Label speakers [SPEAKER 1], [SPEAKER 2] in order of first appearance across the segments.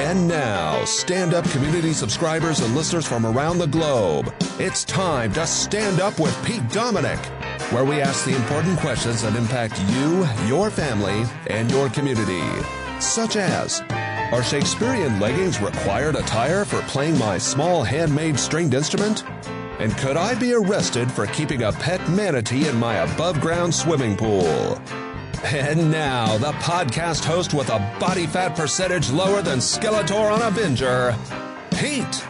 [SPEAKER 1] And now, stand-up community subscribers and listeners from around the globe, it's time to Stand Up with Pete Dominic, where we ask the important questions that impact you, your family, and your community. Such as, are Shakespearean leggings required attire for playing my small handmade stringed instrument? And could I be arrested for keeping a pet manatee in my above-ground swimming pool? And now, the podcast host with a body fat percentage lower than Skeletor on a Binger, Pete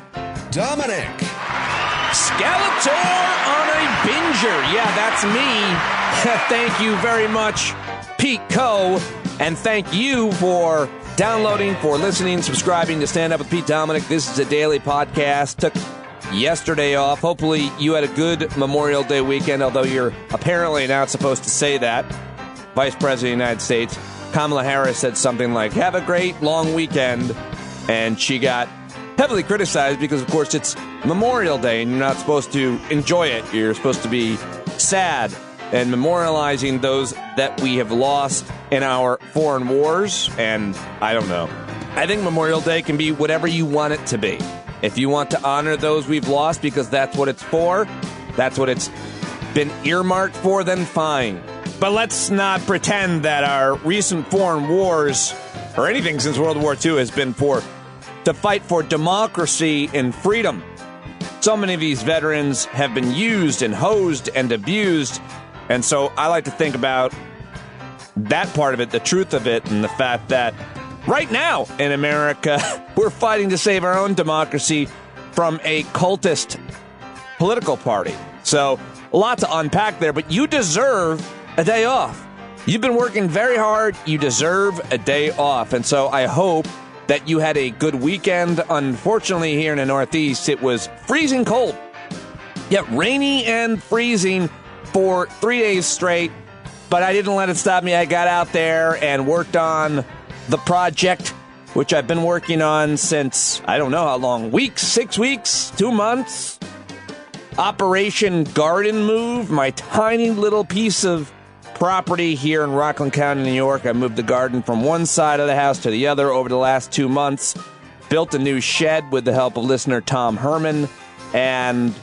[SPEAKER 1] Dominic.
[SPEAKER 2] Skeletor on a Binger. Yeah, that's me. Thank you very much, Pete Co. And thank you for downloading, for listening, subscribing to Stand Up with Pete Dominic. This is a daily podcast. Took yesterday off. Hopefully you had a good Memorial Day weekend, although you're apparently not supposed to say that. Vice President of the United States, Kamala Harris, said something like, have a great long weekend. And she got heavily criticized because, of course, it's Memorial Day and you're not supposed to enjoy it. You're supposed to be sad and memorializing those that we have lost in our foreign wars. And I don't know. I think Memorial Day can be whatever you want it to be. If you want to honor those we've lost because that's what it's for, that's what it's been earmarked for, then fine. But let's not pretend that our recent foreign wars, or anything since World War II, has been to fight for democracy and freedom. So many of these veterans have been used and hosed and abused. And so I like to think about that part of it, the truth of it, and the fact that right now in America, we're fighting to save our own democracy from a cultist political party. So a lot to unpack there, but you deserve a day off. You've been working very hard. You deserve a day off. And so I hope that you had a good weekend. Unfortunately, here in the Northeast, it was freezing cold. Yeah, rainy and freezing for 3 days straight. But I didn't let it stop me. I got out there and worked on the project, which I've been working on since, I don't know how long, weeks, 6 weeks, 2 months. Operation Garden Move, my tiny little piece of property here in Rockland County, New York. I moved the garden from one side of the house to the other over the last 2 months. Built a new shed with the help of listener Tom Herman, and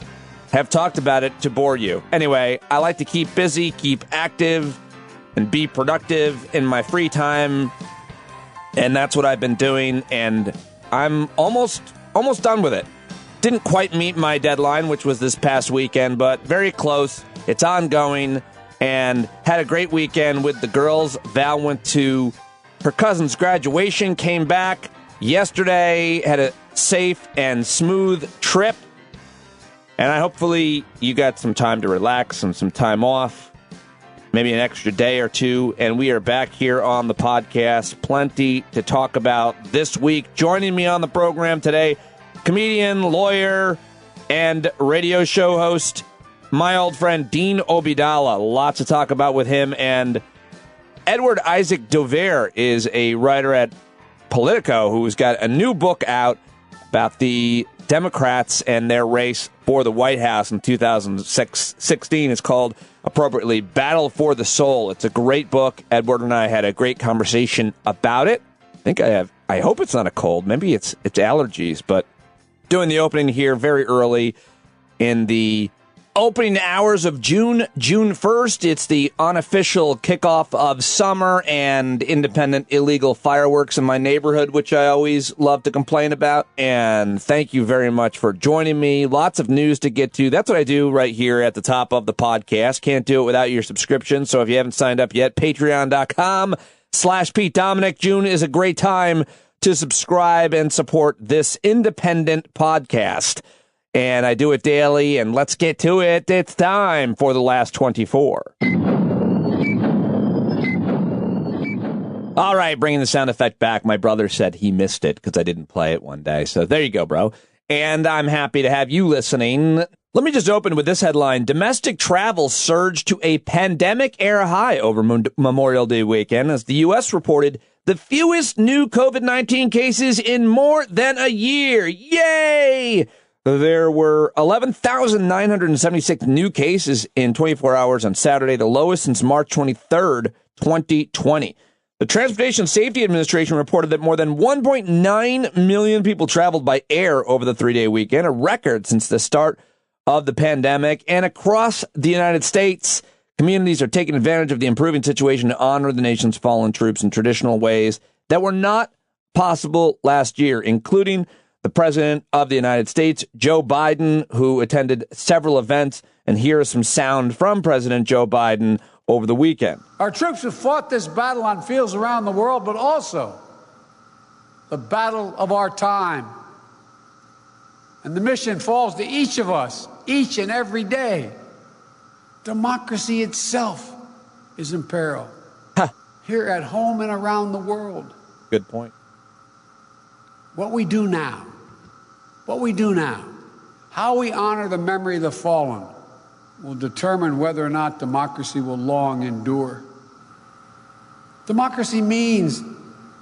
[SPEAKER 2] have talked about it to bore you. Anyway, I like to keep busy, keep active, and be productive in my free time, and that's what I've been doing, and I'm almost done with it. Didn't quite meet my deadline, which was this past weekend, but very close. It's ongoing. And had a great weekend with the girls. Val went to her cousin's graduation, came back yesterday, had a safe and smooth trip. And hopefully you got some time to relax and some time off, maybe an extra day or two. And we are back here on the podcast. Plenty to talk about this week. Joining me on the program today, comedian, lawyer, and radio show host, my old friend, Dean Obeidallah. Lots to talk about with him. And Edward Isaac Dovere is a writer at Politico who's got a new book out about the Democrats and their race for the White House in 2016. It's called, appropriately, Battle for the Soul. It's a great book. Edward and I had a great conversation about it. I hope it's not a cold. Maybe it's allergies. But doing the opening here very early in the opening hours of June 1st. It's the unofficial kickoff of summer and independent illegal fireworks in my neighborhood, which I always love to complain about. And thank you very much for joining me. Lots of news to get to. That's what I do right here at the top of the podcast. Can't do it without your subscription. So if you haven't signed up yet, patreon.com/Pete Dominic. June is a great time to subscribe and support this independent podcast. And I do it daily, and let's get to it. It's time for the last 24. All right, bringing the sound effect back. My brother said he missed it because I didn't play it one day. So there you go, bro. And I'm happy to have you listening. Let me just open with this headline. Domestic travel surged to a pandemic-era high over Memorial Day weekend as the U.S. reported the fewest new COVID-19 cases in more than a year. Yay! There were 11,976 new cases in 24 hours on Saturday, the lowest since March 23rd, 2020. The Transportation Safety Administration reported that more than 1.9 million people traveled by air over the 3-day weekend, a record since the start of the pandemic. And across the United States, communities are taking advantage of the improving situation to honor the nation's fallen troops in traditional ways that were not possible last year, including the President of the United States, Joe Biden, who attended several events. And here is some sound from President Joe Biden over the weekend.
[SPEAKER 3] Our troops have fought this battle on fields around the world, but also the battle of our time. And the mission falls to each of us, each and every day. Democracy itself is in peril, here at home and around the world.
[SPEAKER 2] Good point.
[SPEAKER 3] What we do now, how we honor the memory of the fallen, will determine whether or not democracy will long endure. Democracy means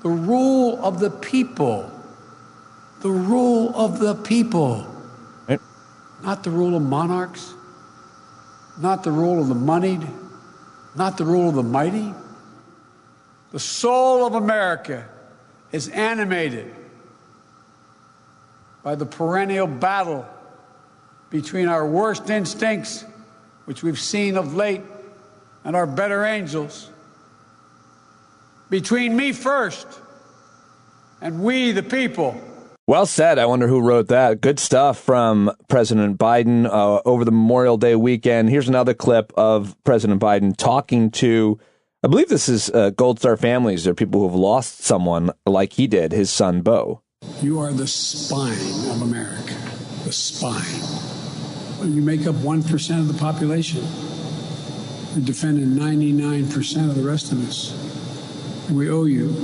[SPEAKER 3] the rule of the people. The rule of the people.
[SPEAKER 2] Right.
[SPEAKER 3] Not the rule of monarchs, not the rule of the moneyed, not the rule of the mighty. The soul of America is animated by the perennial battle between our worst instincts, which we've seen of late, and our better angels. Between me first and we, the people.
[SPEAKER 2] Well said. I wonder who wrote that. Good stuff from President Biden over the Memorial Day weekend. Here's another clip of President Biden talking to, I believe this is Gold Star families. They're people who have lost someone like he did, his son, Bo.
[SPEAKER 3] You are the spine of America, the spine. You make up 1% of the population. You're defending 99% of the rest of us. And we owe you.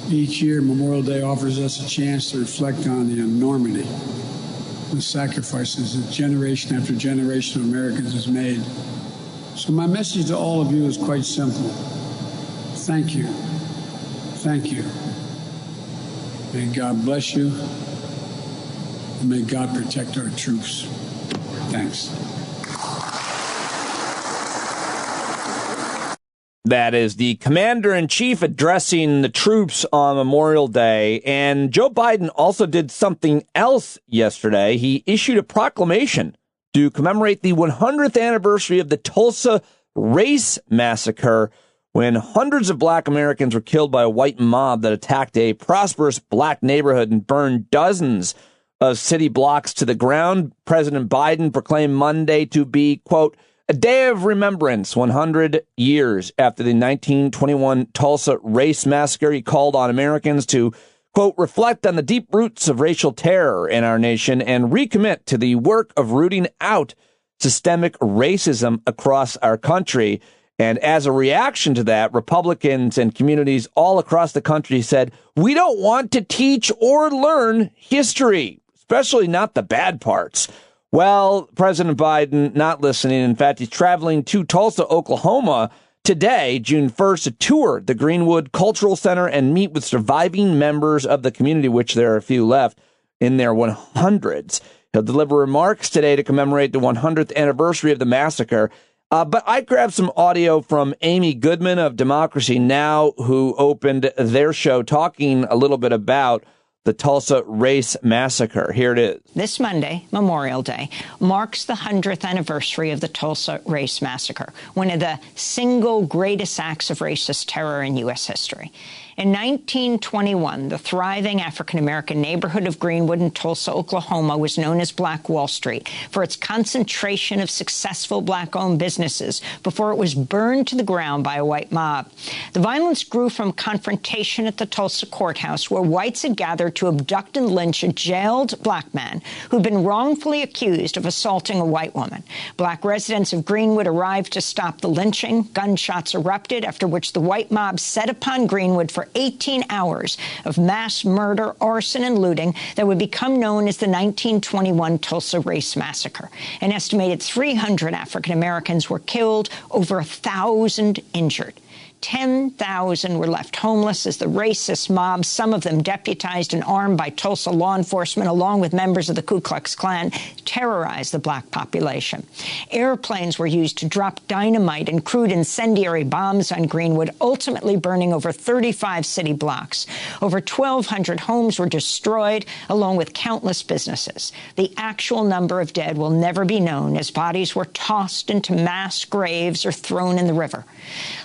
[SPEAKER 3] Each year, Memorial Day offers us a chance to reflect on the enormity, the sacrifices that generation after generation of Americans has made. So my message to all of you is quite simple. Thank you. Thank you. May God bless you. And may God protect our troops. Thanks.
[SPEAKER 2] That is the commander-in-chief addressing the troops on Memorial Day. And Joe Biden also did something else yesterday. He issued a proclamation to commemorate the 100th anniversary of the Tulsa race massacre, when hundreds of black Americans were killed by a white mob that attacked a prosperous black neighborhood and burned dozens of city blocks to the ground. President Biden proclaimed Monday to be, quote, a day of remembrance 100 years after the 1921 Tulsa race massacre. He called on Americans to, quote, reflect on the deep roots of racial terror in our nation and recommit to the work of rooting out systemic racism across our country. And as a reaction to that, Republicans and communities all across the country said, we don't want to teach or learn history, especially not the bad parts. Well, President Biden not listening. In fact, he's traveling to Tulsa, Oklahoma today, June 1st, to tour the Greenwood Cultural Center and meet with surviving members of the community, which there are a few left in their 100s. He'll deliver remarks today to commemorate the 100th anniversary of the massacre. But I grabbed some audio from Amy Goodman of Democracy Now!, who opened their show talking a little bit about the Tulsa race massacre. Here it is.
[SPEAKER 4] This Monday, Memorial Day, marks the 100th anniversary of the Tulsa race massacre, one of the single greatest acts of racist terror in U.S. history. In 1921, the thriving African-American neighborhood of Greenwood in Tulsa, Oklahoma, was known as Black Wall Street for its concentration of successful black-owned businesses before it was burned to the ground by a white mob. The violence grew from confrontation at the Tulsa courthouse, where whites had gathered to abduct and lynch a jailed black man who'd been wrongfully accused of assaulting a white woman. Black residents of Greenwood arrived to stop the lynching. Gunshots erupted, after which the white mob set upon Greenwood for 18 hours of mass murder, arson, and looting that would become known as the 1921 Tulsa Race Massacre. An estimated 300 African Americans were killed, over 1,000 injured. 10,000 were left homeless as the racist mob, some of them deputized and armed by Tulsa law enforcement, along with members of the Ku Klux Klan, terrorized the black population. Airplanes were used to drop dynamite and crude incendiary bombs on Greenwood, ultimately burning over 35 city blocks. Over 1,200 homes were destroyed, along with countless businesses. The actual number of dead will never be known, as bodies were tossed into mass graves or thrown in the river.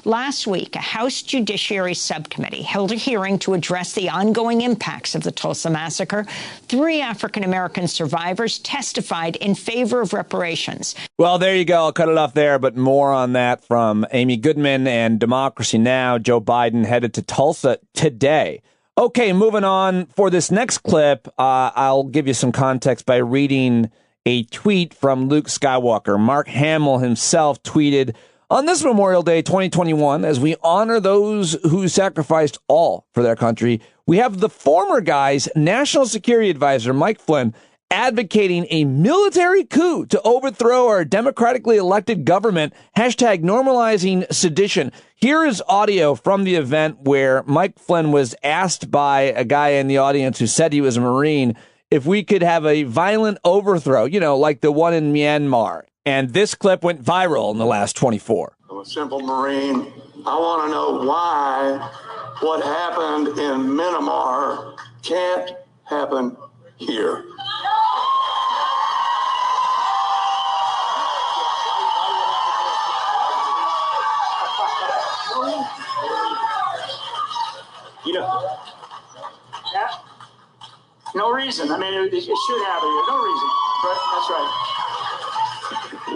[SPEAKER 4] Last week, a House Judiciary Subcommittee held a hearing to address the ongoing impacts of the Tulsa massacre. 3 African-American survivors testified in favor of reparations.
[SPEAKER 2] Well, there you go. I'll cut it off there, but more on that from Amy Goodman and Democracy Now! Joe Biden headed to Tulsa today. Okay, moving on. For this next clip, I'll give you some context by reading a tweet from Luke Skywalker. Mark Hamill himself tweeted, "On this Memorial Day 2021, as we honor those who sacrificed all for their country, we have the former guy's National Security Advisor, Mike Flynn, advocating a military coup to overthrow our democratically elected government, hashtag normalizing sedition." Here is audio from the event where Mike Flynn was asked by a guy in the audience who said he was a Marine if we could have a violent overthrow, like the one in Myanmar. And this clip went viral in the last 24.
[SPEAKER 5] I'm a simple Marine. I want to know why what happened in Myanmar can't happen here.
[SPEAKER 6] No reason. I mean, it should happen here. No reason. But that's right.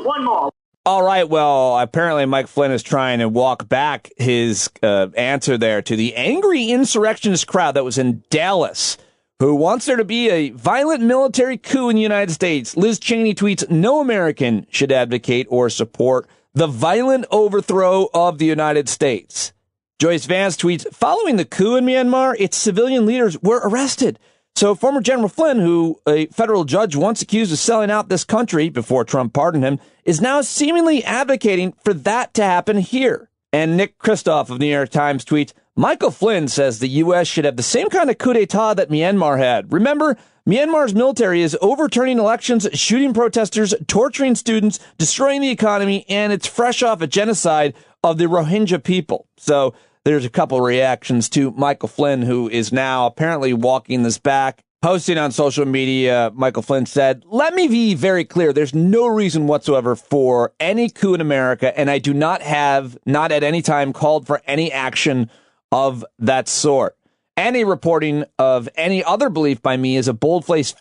[SPEAKER 6] One more.
[SPEAKER 2] All right. Well, apparently Mike Flynn is trying to walk back his answer there to the angry insurrectionist crowd that was in Dallas, who wants there to be a violent military coup in the United States. Liz Cheney tweets, "No American should advocate or support the violent overthrow of the United States." Joyce Vance tweets, "Following the coup in Myanmar, its civilian leaders were arrested. So former General Flynn, who a federal judge once accused of selling out this country before Trump pardoned him, is now seemingly advocating for that to happen here." And Nick Kristof of the New York Times tweets, "Michael Flynn says the U.S. should have the same kind of coup d'etat that Myanmar had. Remember, Myanmar's military is overturning elections, shooting protesters, torturing students, destroying the economy, and it's fresh off a genocide of the Rohingya people." So there's a couple reactions to Michael Flynn, who is now apparently walking this back. Posting on social media, Michael Flynn said, "Let me be very clear. There's no reason whatsoever for any coup in America, and I do not at any time called for any action of that sort. Any reporting of any other belief by me is a bold-faced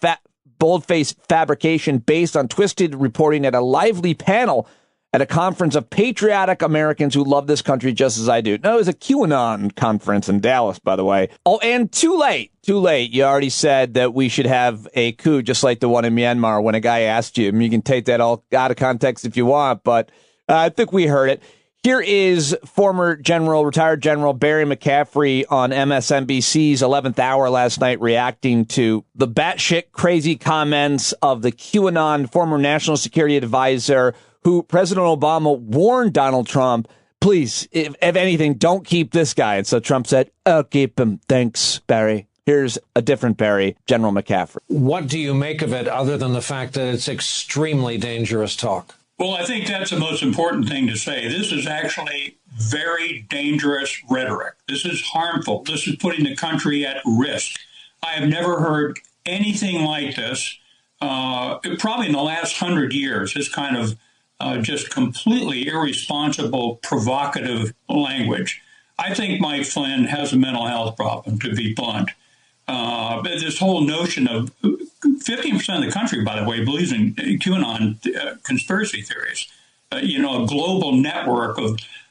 [SPEAKER 2] fabrication based on twisted reporting at a lively panel at a conference of patriotic Americans who love this country just as I do." No, it was a QAnon conference in Dallas, by the way. Oh, and too late. You already said that we should have a coup just like the one in Myanmar when a guy asked you. I mean, you can take that all out of context if you want, but I think we heard it. Here is former retired General Barry McCaffrey on MSNBC's 11th Hour last night reacting to the batshit crazy comments of the QAnon former National Security Advisor who President Obama warned Donald Trump, please, if anything, don't keep this guy. And so Trump said, "I'll keep him. Thanks, Barry." Here's a different Barry, General McCaffrey.
[SPEAKER 7] What do you make of it other than the fact that it's extremely dangerous talk?
[SPEAKER 8] Well, I think that's the most important thing to say. This is actually very dangerous rhetoric. This is harmful. This is putting the country at risk. I have never heard anything like this, probably in the last 100 years, this kind of just completely irresponsible, provocative language. I think Mike Flynn has a mental health problem, to be blunt. This whole notion of 15% of the country, by the way, believes in QAnon conspiracy theories. A global network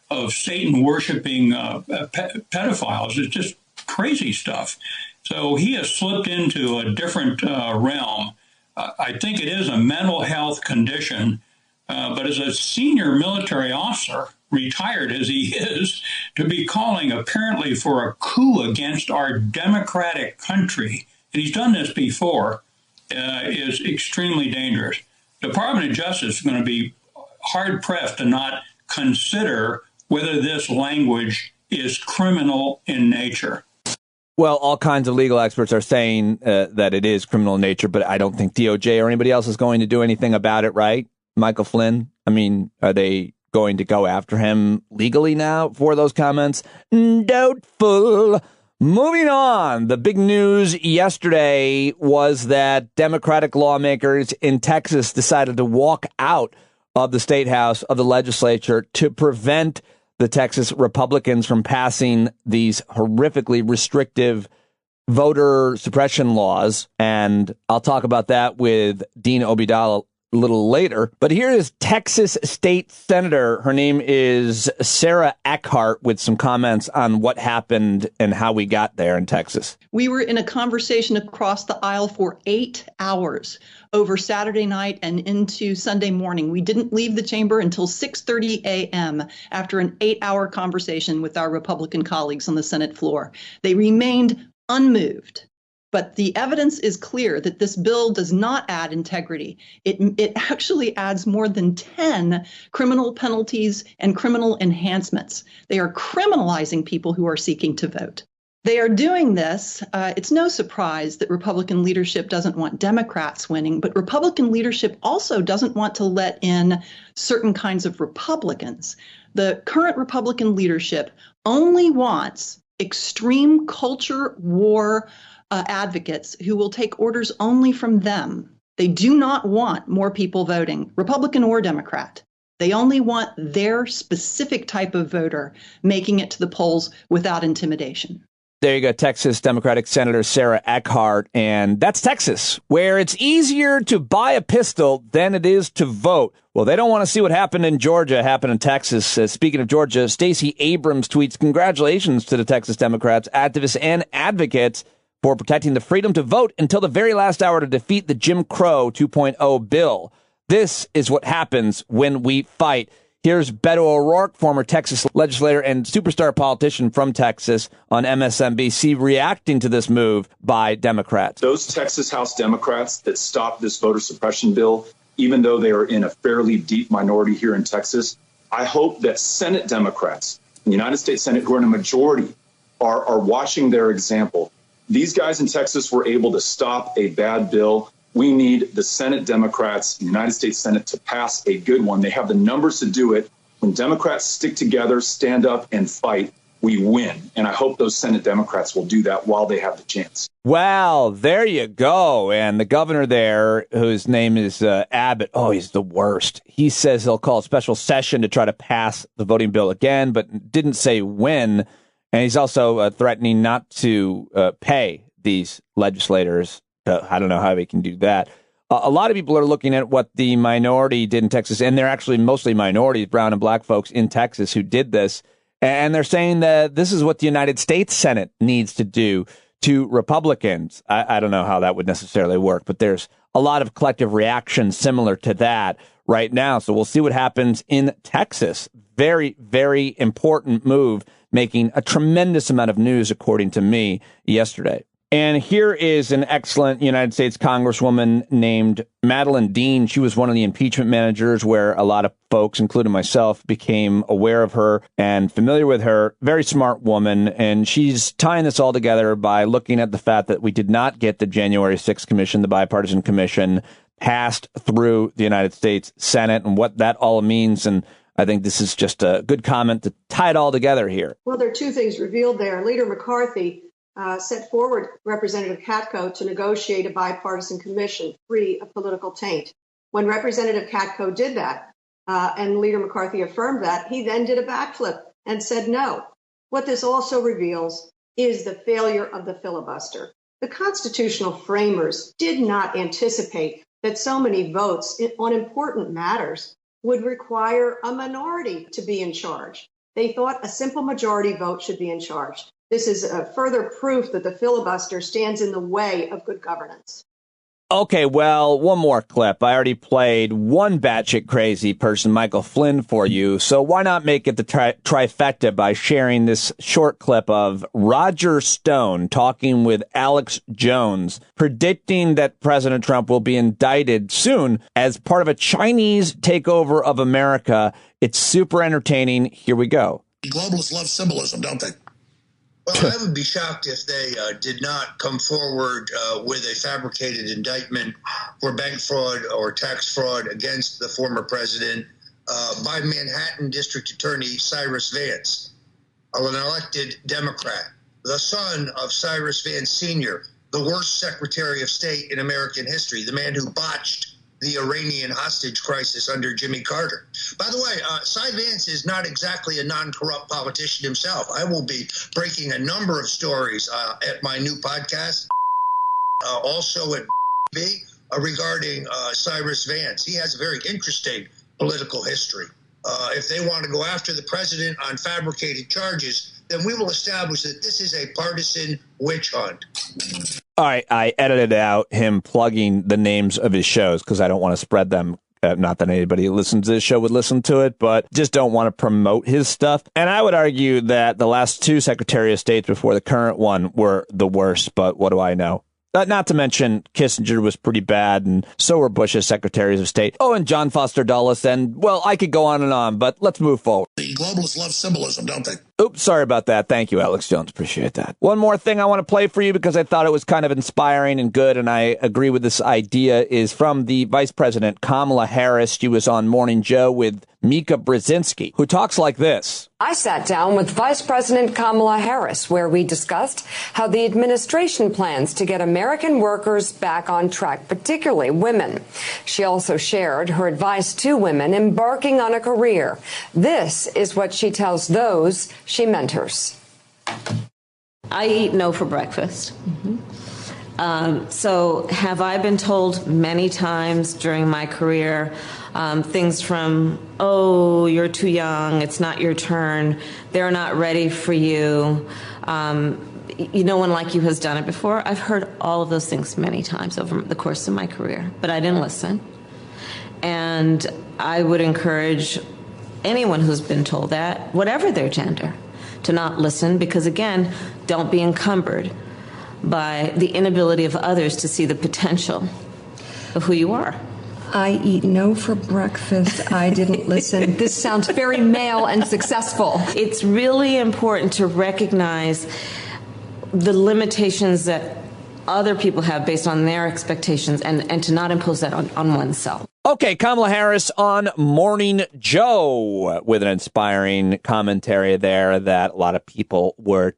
[SPEAKER 8] of Satan-worshiping pedophiles is just crazy stuff. So he has slipped into a different realm. I think it is a mental health condition. But as a senior military officer, retired as he is, to be calling apparently for a coup against our democratic country, and he's done this before, is extremely dangerous. The Department of Justice is going to be hard-pressed to not consider whether this language is criminal in nature.
[SPEAKER 2] Well, all kinds of legal experts are saying that it is criminal in nature, but I don't think DOJ or anybody else is going to do anything about it, right? Michael Flynn? I mean, are they going to go after him legally now for those comments? Doubtful. Moving on, the big news yesterday was that Democratic lawmakers in Texas decided to walk out of the state house of the legislature to prevent the Texas Republicans from passing these horrifically restrictive voter suppression laws. And I'll talk about that with Dean Obeidallah a little later. But here is Texas State Senator. Her name is Sarah Eckhart with some comments on what happened and how we got there in Texas.
[SPEAKER 9] We were in a conversation across the aisle for 8 hours over Saturday night and into Sunday morning. We didn't leave the chamber until 6:30 a.m. after an 8-hour conversation with our Republican colleagues on the Senate floor. They remained unmoved. But the evidence is clear that this bill does not add integrity. It actually adds more than 10 criminal penalties and criminal enhancements. They are criminalizing people who are seeking to vote. They are doing this. It's no surprise that Republican leadership doesn't want Democrats winning, but Republican leadership also doesn't want to let in certain kinds of Republicans. The current Republican leadership only wants extreme culture war advocates who will take orders only from them. They do not want more people voting, Republican or Democrat. They only want their specific type of voter making it to the polls without intimidation.
[SPEAKER 2] There you go, Texas Democratic Senator Sarah Eckhart. And that's Texas, where it's easier to buy a pistol than it is to vote. Well, they don't want to see what happened in Georgia happen in Texas. Speaking of Georgia, Stacey Abrams tweets, congratulations to the Texas Democrats, activists, and advocates for protecting the freedom to vote until the very last hour to defeat the Jim Crow 2.0 bill. This is what happens when we fight. Here's Beto O'Rourke, former Texas legislator and superstar politician from Texas, on MSNBC reacting to this move by Democrats.
[SPEAKER 10] Those Texas House Democrats that stopped this voter suppression bill, even though they are in a fairly deep minority here in Texas, I hope that Senate Democrats in the United States Senate, who are in a majority, are watching their example. These guys in Texas were able to stop a bad bill. We need the Senate Democrats in the United States Senate to pass a good one. They have the numbers to do it. When Democrats stick together, stand up and fight, we win. And I hope those Senate Democrats will do that while they have the chance.
[SPEAKER 2] Well, there you go. And the governor there, whose name is Abbott, oh, he's the worst. He says he'll call a special session to try to pass the voting bill again, but didn't say when. And he's also threatening not to pay these legislators. I don't know how he can do that. A lot of people are looking at what the minority did in Texas, and they're actually mostly minorities, brown and black folks in Texas who did this. And they're saying that this is what the United States Senate needs to do to Republicans. I don't know how that would necessarily work, but there's a lot of collective reaction similar to that right now. So we'll see what happens in Texas. Very, very important move, making a tremendous amount of news, according to me, yesterday. And here is an excellent United States Congresswoman named Madeleine Dean. She was one of the impeachment managers where a lot of folks, including myself, became aware of her and familiar with her. Very smart woman. And she's tying this all together by looking at the fact that we did not get the January 6th commission, the bipartisan commission, passed through the United States Senate and what that all means. And I think this is just a good comment to tie it all together here.
[SPEAKER 11] Well, there are two things revealed there. Leader McCarthy set forward Representative Katko to negotiate a bipartisan commission free of political taint. When Representative Katko did that, and Leader McCarthy affirmed that, he then did a backflip and said no. What this also reveals is the failure of the filibuster. The constitutional framers did not anticipate that so many votes on important matters would require a minority to be in charge. They thought a simple majority vote should be in charge. This is further proof that the filibuster stands in the way of good governance.
[SPEAKER 2] Okay, well, one more clip. I already played one batshit crazy person, Michael Flynn, for you. So why not make it the trifecta by sharing this short clip of Roger Stone talking with Alex Jones, predicting that President Trump will be indicted soon as part of a Chinese takeover of America. It's super entertaining. Here we go.
[SPEAKER 12] Globalists love symbolism, don't they?
[SPEAKER 13] Well, I would be shocked if they did not come forward with a fabricated indictment for bank fraud or tax fraud against the former president by Manhattan District Attorney Cyrus Vance, an elected Democrat, the son of Cyrus Vance Sr., the worst Secretary of State in American history, the man who botched the Iranian hostage crisis under Jimmy Carter. By the way, Cy Vance is not exactly a non-corrupt politician himself. I will be breaking a number of stories at my new podcast, also at B, regarding Cyrus Vance. He has a very interesting political history. If they want to go after the president on fabricated charges, then we will establish that this is a partisan witch hunt.
[SPEAKER 2] All right, I edited out him plugging the names of his shows because I don't want to spread them. Not that anybody who listens to this show would listen to it, but just don't want to promote his stuff. And I would argue that the last two Secretary of States before the current one were the worst, but what do I know? Not to mention Kissinger was pretty bad, and so were Bush's secretaries of state. Oh, and John Foster Dulles, and, well, I could go on, but let's move forward.
[SPEAKER 12] The globalists love symbolism, don't they?
[SPEAKER 2] Oops, sorry about that. Thank you, Alex Jones. Appreciate that. One more thing I want to play for you because I thought it was kind of inspiring and good, and I agree with this idea, is from the Vice President, Kamala Harris. She was on Morning Joe with Mika Brzezinski, who talks like this.
[SPEAKER 14] I sat down with Vice President Kamala Harris, where we discussed how the administration plans to get American workers back on track, particularly women. She also shared her advice to women embarking on a career. This is what she tells those she mentors.
[SPEAKER 15] I eat no for breakfast. So have I been told many times during my career things from, oh, you're too young, it's not your turn, they're not ready for you, no one like you has done it before. I've heard all of those things many times over the course of my career, but I didn't listen. And I would encourage anyone who's been told that, whatever their gender, to not listen, because again, don't be encumbered by the inability of others to see the potential of who you are.
[SPEAKER 14] I eat no for breakfast. I didn't listen. This sounds very male and successful.
[SPEAKER 15] It's really important to recognize the limitations that other people have based on their expectations and to not impose that on oneself.
[SPEAKER 2] Okay, Kamala Harris on Morning Joe with an inspiring commentary there that a lot of people were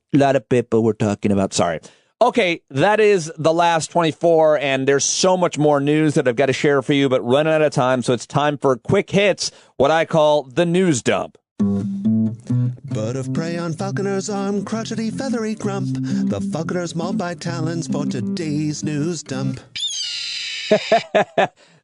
[SPEAKER 2] talking about. Sorry. Okay, that is the last 24, and there's so much more news that I've got to share for you, but running out of time, so it's time for quick hits, what I call the news dump.
[SPEAKER 1] Bird of prey on falconer's arm, crotchety, feathery grump. The falconer's mauled by talons for today's news dump.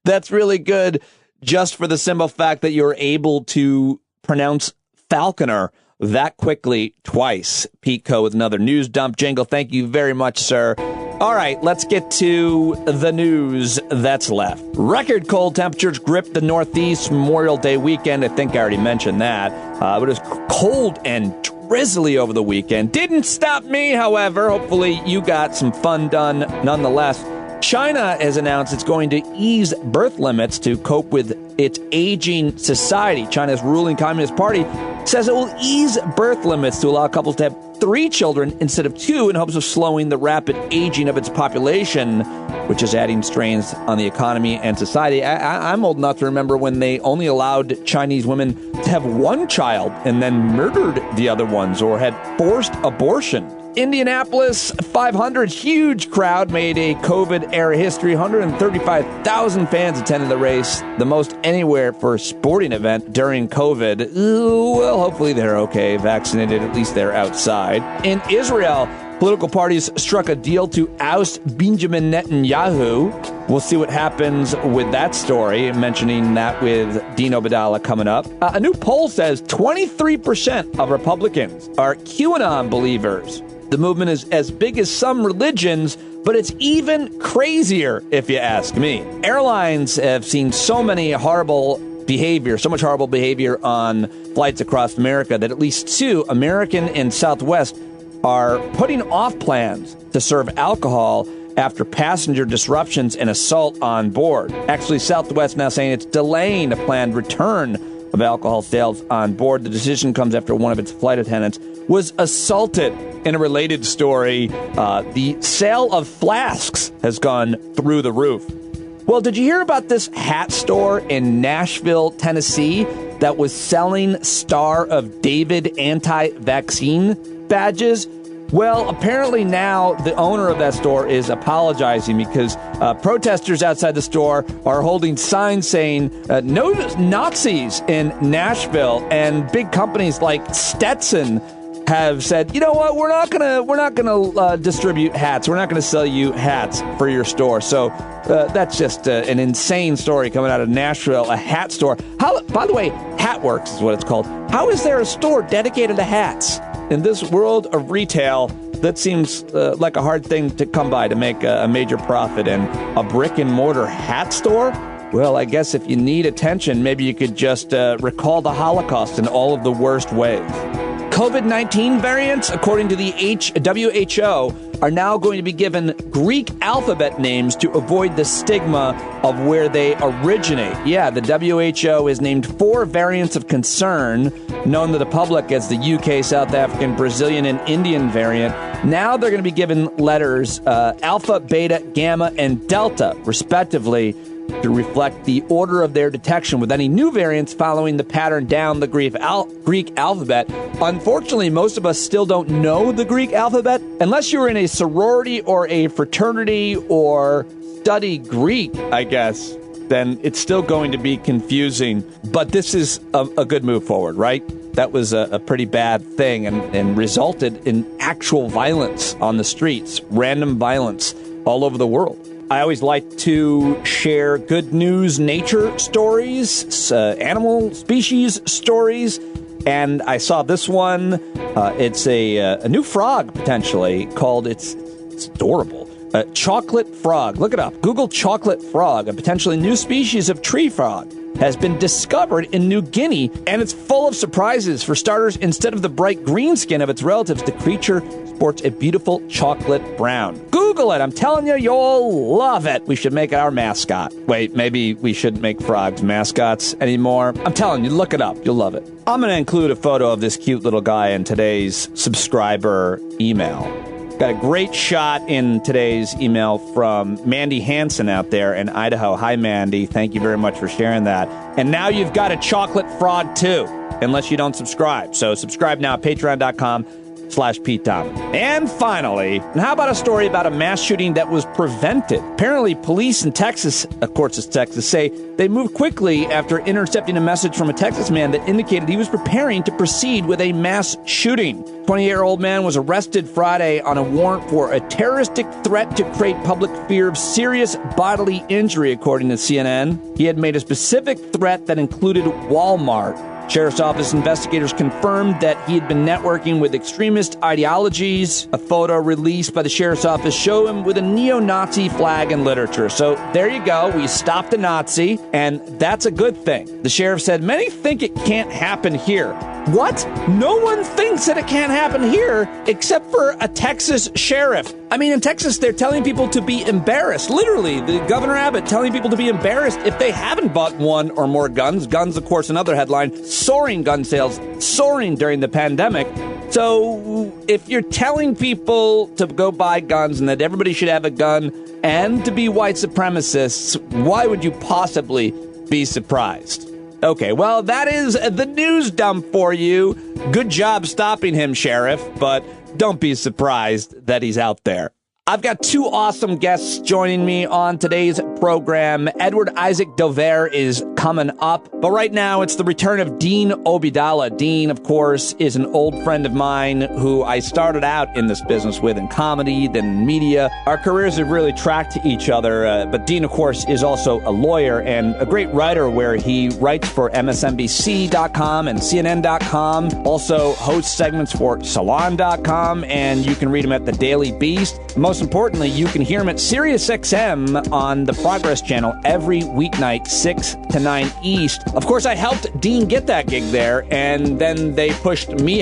[SPEAKER 2] That's really good, just for the simple fact that you're able to pronounce falconer that quickly twice. Pete Coe with another news dump jingle. Thank you very much, sir. All right, let's get to the news that's left. Record cold temperatures gripped the Northeast Memorial Day weekend. I think I already mentioned that. But it was cold and drizzly over the weekend. Didn't stop me, however. Hopefully you got some fun done nonetheless. China has announced it's going to ease birth limits to cope with its aging society. China's ruling Communist Party says it will ease birth limits to allow couples to have 3 children instead of 2 in hopes of slowing the rapid aging of its population, which is adding strains on the economy and society. I'm old enough to remember when they only allowed Chinese women to have 1 child and then murdered the other ones or had forced abortion. Indianapolis 500, huge crowd, made a COVID-era history. 135,000 fans attended the race, the most anywhere for a sporting event during COVID. Well, hopefully they're okay, vaccinated, at least they're outside. In Israel, political parties struck a deal to oust Benjamin Netanyahu. We'll see what happens with that story, mentioning that with Dean Obeidallah coming up. A new poll says 23% of Republicans are QAnon believers. The movement is as big as some religions, but it's even crazier, if you ask me. Airlines have seen so much horrible behavior on flights across America that at least 2, American and Southwest, are putting off plans to serve alcohol after passenger disruptions and assault on board. Actually, Southwest now saying it's delaying a planned return of alcohol sales on board. The decision comes after one of its flight attendants was assaulted. In a related story, the sale of flasks has gone through the roof. Well, did you hear about this hat store in Nashville, Tennessee, that was selling Star of David anti-vaccine badges? Well, apparently now the owner of that store is apologizing because protesters outside the store are holding signs saying no Nazis in Nashville, and big companies like Stetson have said, you know what, we're not gonna distribute hats. We're not gonna sell you hats for your store. So that's just an insane story coming out of Nashville, a hat store. How, by the way, Hatworks is what it's called. How is there a store dedicated to hats in this world of retail? That seems like a hard thing to come by to make a major profit. And a brick and mortar hat store? Well, I guess if you need attention, maybe you could just recall the Holocaust in all of the worst ways. COVID-19 variants, according to the WHO, are now going to be given Greek alphabet names to avoid the stigma of where they originate. Yeah, the WHO has named 4 variants of concern, known to the public as the UK, South African, Brazilian, and Indian variant. Now they're going to be given letters alpha, beta, gamma, and delta, respectively, to reflect the order of their detection, with any new variants following the pattern down the Greek alphabet. Unfortunately, most of us still don't know the Greek alphabet. Unless you're in a sorority or a fraternity or study Greek, I guess, then it's still going to be confusing. But this is a good move forward, right? That was a pretty bad thing and resulted in actual violence on the streets, random violence all over the world. I always like to share good news nature stories, animal species stories, and I saw this one. It's a new frog, potentially, called, it's adorable, chocolate frog. Look it up. Google chocolate frog, a potentially new species of tree frog has been discovered in New Guinea, and it's full of surprises. For starters, instead of the bright green skin of its relatives, the creature sports a beautiful chocolate brown. Google it. I'm telling you, you'll love it. We should make it our mascot. Wait, maybe we shouldn't make frogs mascots anymore. I'm telling you, look it up. You'll love it. I'm going to include a photo of this cute little guy in today's subscriber email. Got a great shot in today's email from Mandy Hansen out there in Idaho. Hi, Mandy. Thank you very much for sharing that. And now you've got a chocolate frog, too, unless you don't subscribe. So subscribe now at patreon.com/Pete Dominic. And finally, how about a story about a mass shooting that was prevented? Apparently, police in Texas, of course it's Texas, say they moved quickly after intercepting a message from a Texas man that indicated he was preparing to proceed with a mass shooting. 28-year-old man was arrested Friday on a warrant for a terroristic threat to create public fear of serious bodily injury, according to CNN. He had made a specific threat that included Walmart. Sheriff's Office investigators confirmed that he had been networking with extremist ideologies. A photo released by the Sheriff's Office showed him with a neo-Nazi flag and literature. So there you go. We stopped a Nazi, and that's a good thing. The sheriff said, many think it can't happen here. What? No one thinks that it can't happen here except for a Texas sheriff. I mean, in Texas, they're telling people to be embarrassed. Literally, the Governor Abbott telling people to be embarrassed if they haven't bought one or more guns. Guns, of course, another headline. Soaring gun sales, soaring during the pandemic. So if you're telling people to go buy guns and that everybody should have a gun and to be white supremacists, why would you possibly be surprised? Okay, well, that is the news dump for you. Good job stopping him, Sheriff, but don't be surprised that he's out there. I've got 2 awesome guests joining me on today's program. Edward Isaac Dovere is coming up, but right now it's the return of Dean Obeidallah. Dean, of course, is an old friend of mine who I started out in this business with in comedy, then in media. Our careers have really tracked each other, but Dean, of course, is also a lawyer and a great writer where he writes for MSNBC.com and CNN.com, also hosts segments for Salon.com, and you can read him at The Daily Beast. Most importantly, you can hear him at SiriusXM on the Progress Channel every weeknight, 6 to 9 East. Of course, I helped Dean get that gig there, and then they pushed me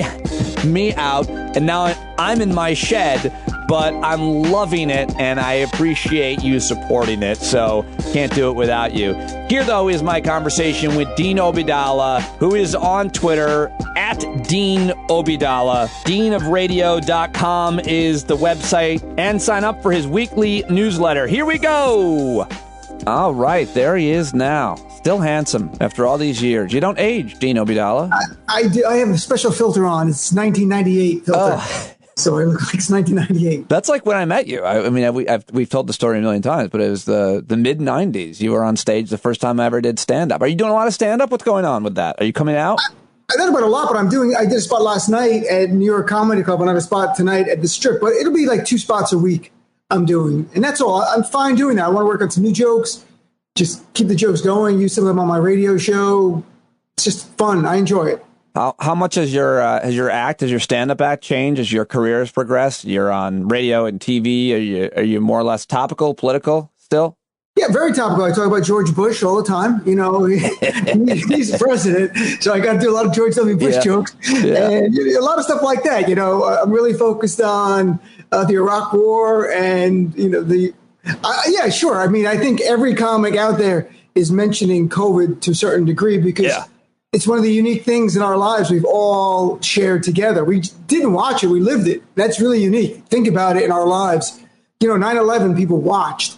[SPEAKER 2] out, and now I'm in my shed but I'm loving it, and I appreciate you supporting it, so can't do it without you. Here, though, is my conversation with Dean Obeidallah, who is on Twitter, at Dean Obeidallah. Deanofradio.com is the website, and sign up for his weekly newsletter. Here we go! All right, there he is now. Still handsome after all these years. You don't age, Dean Obeidallah.
[SPEAKER 16] I do. I have a special filter on. It's 1998 filter. Oh. So I look like it's 1998.
[SPEAKER 2] That's like when I met you. I mean, we've told the story a million times, but it was the mid-90s. You were on stage the first time I ever did stand-up. Are you doing a lot of stand-up? What's going on with that? Are you coming out?
[SPEAKER 16] I thought about it a lot, but I did a spot last night at New York Comedy Club, and I have a spot tonight at the Strip. But it'll be like 2 spots a week I'm doing. And that's all. I'm fine doing that. I want to work on some new jokes. Just keep the jokes going, use some of them on my radio show. It's just fun. I enjoy it.
[SPEAKER 2] How much has your stand-up act changed as your career has progressed? You're on radio and TV. Are you more or less topical, political still?
[SPEAKER 16] Yeah, very topical. I talk about George Bush all the time. You know, he's the president, so I got to do a lot of George W. Bush jokes and a lot of stuff like that. You know, I'm really focused on the Iraq War and, you know, yeah, sure. I mean, I think every comic out there is mentioning COVID to a certain degree because it's one of the unique things in our lives we've all shared together. We didn't watch it. We lived it. That's really unique. Think about it in our lives. You know, 9/11 people watched.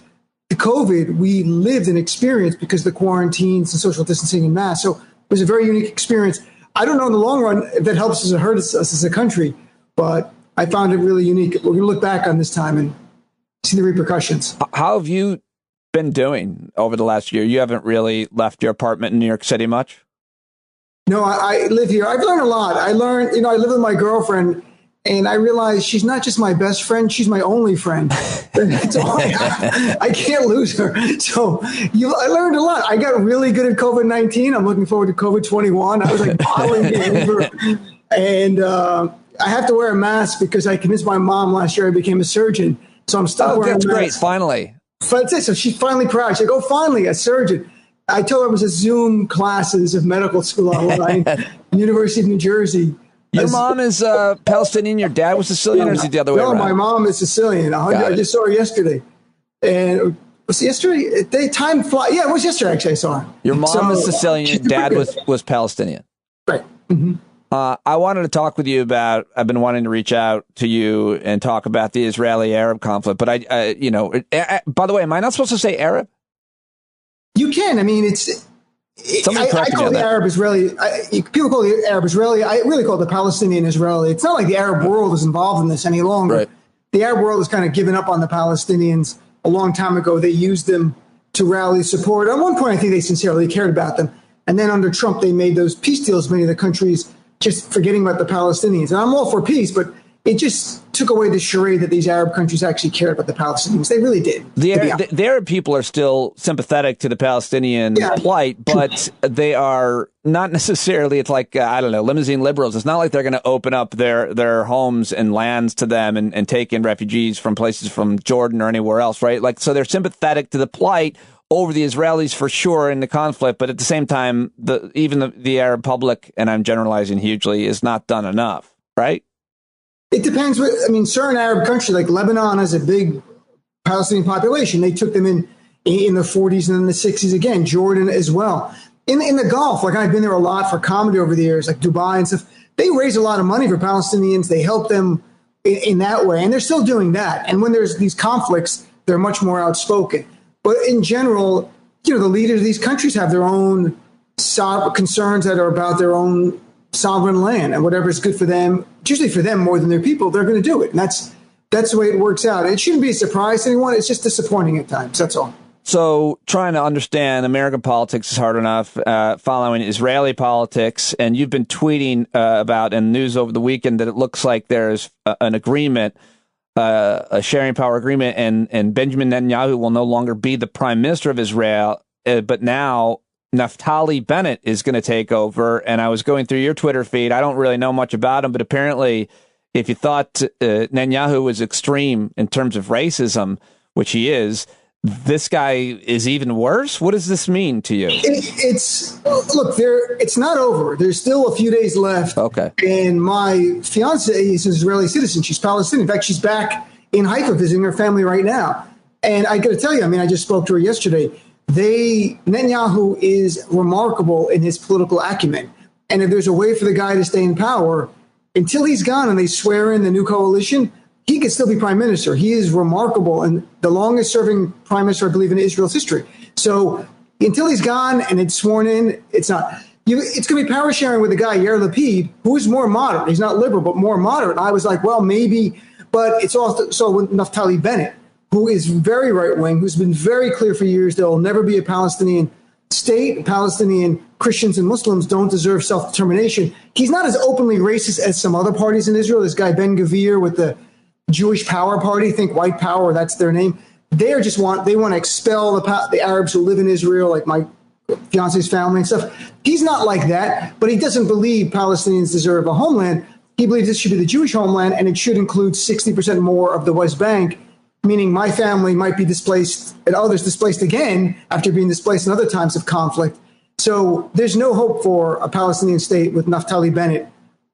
[SPEAKER 16] The COVID, we lived and experienced because of the quarantines and social distancing and masks. So it was a very unique experience. I don't know in the long run if that helps us or hurts us as a country, but I found it really unique. We're going to look back on this time and see the repercussions.
[SPEAKER 2] How have you been doing over the last year? You haven't really left your apartment in New York City much?
[SPEAKER 16] No, I live here. I've learned a lot. I learned, you know, I live with my girlfriend, and I realized she's not just my best friend, she's my only friend. That's all I can't lose her. So I learned a lot. I got really good at COVID-19. I'm looking forward to COVID-21. I was like bottling it over. And I have to wear a mask because I convinced my mom last year I became a surgeon. So I'm stuck wearing a mask.
[SPEAKER 2] That's great, finally.
[SPEAKER 16] So she's finally proud. She's like, oh, finally, a surgeon. I told her it was a Zoom classes of medical school online, University of New Jersey.
[SPEAKER 2] Your mom is Palestinian, your dad was Sicilian, or is it the other way around?
[SPEAKER 16] No, my mom is Sicilian. I just saw her yesterday. And was it yesterday? Time flies. Yeah, it was yesterday, actually, I saw her.
[SPEAKER 2] Your mom is Sicilian, your dad was Palestinian.
[SPEAKER 16] Right. Mm-hmm.
[SPEAKER 2] I wanted to talk with you about, I've been wanting to reach out to you and talk about the Israeli-Arab conflict, but by the way, am I not supposed to say Arab?
[SPEAKER 16] You can. I mean, I call the Arab Israeli. People call the Arab Israeli. I really call it the Palestinian Israeli. It's not like the Arab world is involved in this any longer.
[SPEAKER 2] Right.
[SPEAKER 16] The Arab world has kind of given up on the Palestinians a long time ago. They used them to rally support. At one point, I think they sincerely cared about them. And then under Trump, they made those peace deals, many of the countries just forgetting about the Palestinians. And I'm all for peace, but it just took away the charade that these Arab countries actually cared about the Palestinians. They really did.
[SPEAKER 2] The Arab people are still sympathetic to the Palestinian plight, but they are not necessarily, it's like, I don't know, limousine liberals. It's not like they're going to open up their homes and lands to them and take in refugees from places from Jordan or anywhere else, right? Like, so they're sympathetic to the plight over the Israelis for sure in the conflict, but at the same time, even the Arab public, and I'm generalizing hugely, is not done enough, right?
[SPEAKER 16] It depends. Certain Arab countries like Lebanon has a big Palestinian population. They took them in the 40s and then the 60s again. Jordan as well. In the Gulf, like I've been there a lot for comedy over the years, like Dubai and stuff. They raise a lot of money for Palestinians. They help them in that way, and they're still doing that. And when there's these conflicts, they're much more outspoken. But in general, the leaders of these countries have their own concerns that are about their own sovereign land, and whatever is good for them, usually for them more than their people, they're going to do it. And that's the way it works out. It shouldn't be a surprise to anyone. It's just disappointing at times. That's all.
[SPEAKER 2] So trying to understand American politics is hard enough, following Israeli politics. And you've been tweeting about in news over the weekend that it looks like there's an agreement, a sharing power agreement, and Benjamin Netanyahu will no longer be the prime minister of Israel, but now Naftali Bennett is going to take over. And I was going through your Twitter feed. I don't really know much about him, but apparently if you thought Netanyahu was extreme in terms of racism, which he is, this guy is even worse. What does this mean to you?
[SPEAKER 16] It's not over. There's still a few days left.
[SPEAKER 2] Okay.
[SPEAKER 16] And my fiance is an Israeli citizen. She's Palestinian. In fact, she's back in Haifa visiting her family right now. And I got to tell you, I mean, I just spoke to her yesterday. Netanyahu is remarkable in his political acumen. And if there's a way for the guy to stay in power, until he's gone and they swear in the new coalition, he could still be prime minister. He is remarkable and the longest serving prime minister, I believe, in Israel's history. So until he's gone and it's sworn in, it's not. It's going to be power sharing with a guy, Yair Lapid, who is more moderate. He's not liberal, but more moderate. And I was like, well, maybe. But it's also with Naftali Bennett, who is very right wing, who's been very clear for years there will never be a Palestinian state. Palestinian Christians and Muslims don't deserve self-determination. He's not as openly racist as some other parties in Israel. This guy Ben Gvir with the Jewish Power Party, think White Power, that's their name. They want to expel the Arabs who live in Israel, like my fiance's family and stuff. He's not like that, but he doesn't believe Palestinians deserve a homeland. He believes this should be the Jewish homeland, and it should include 60% more of the West Bank, meaning my family might be displaced and others displaced again after being displaced in other times of conflict. So there's no hope for a Palestinian state with Naftali Bennett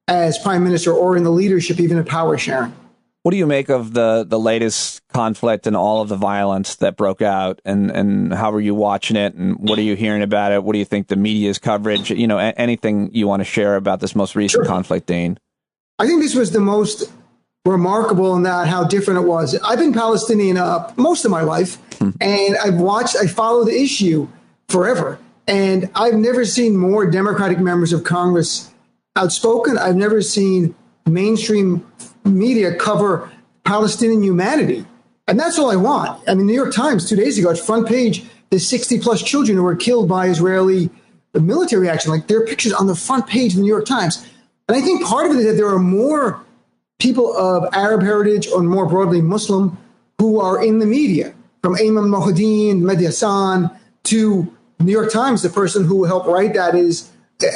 [SPEAKER 16] as prime minister or in the leadership, even of power sharing.
[SPEAKER 2] What do you make of the latest conflict and all of the violence that broke out, and how are you watching it, and what are you hearing about it? What do you think the media's coverage, anything you want to share about this most recent conflict, Dean?
[SPEAKER 16] I think this was the most remarkable in that how different it was. I've been Palestinian most of my life, and I follow the issue forever. And I've never seen more Democratic members of Congress outspoken. I've never seen mainstream media cover Palestinian humanity. And that's all I want. I mean, New York Times 2 days ago, at front page, there's 60 plus children who were killed by Israeli military action. Like, there are pictures on the front page of the New York Times. And I think part of it is that there are more people of Arab heritage or more broadly Muslim who are in the media, from Ayman Mohadeen, Mehdi Hassan, to New York Times, the person who helped write that is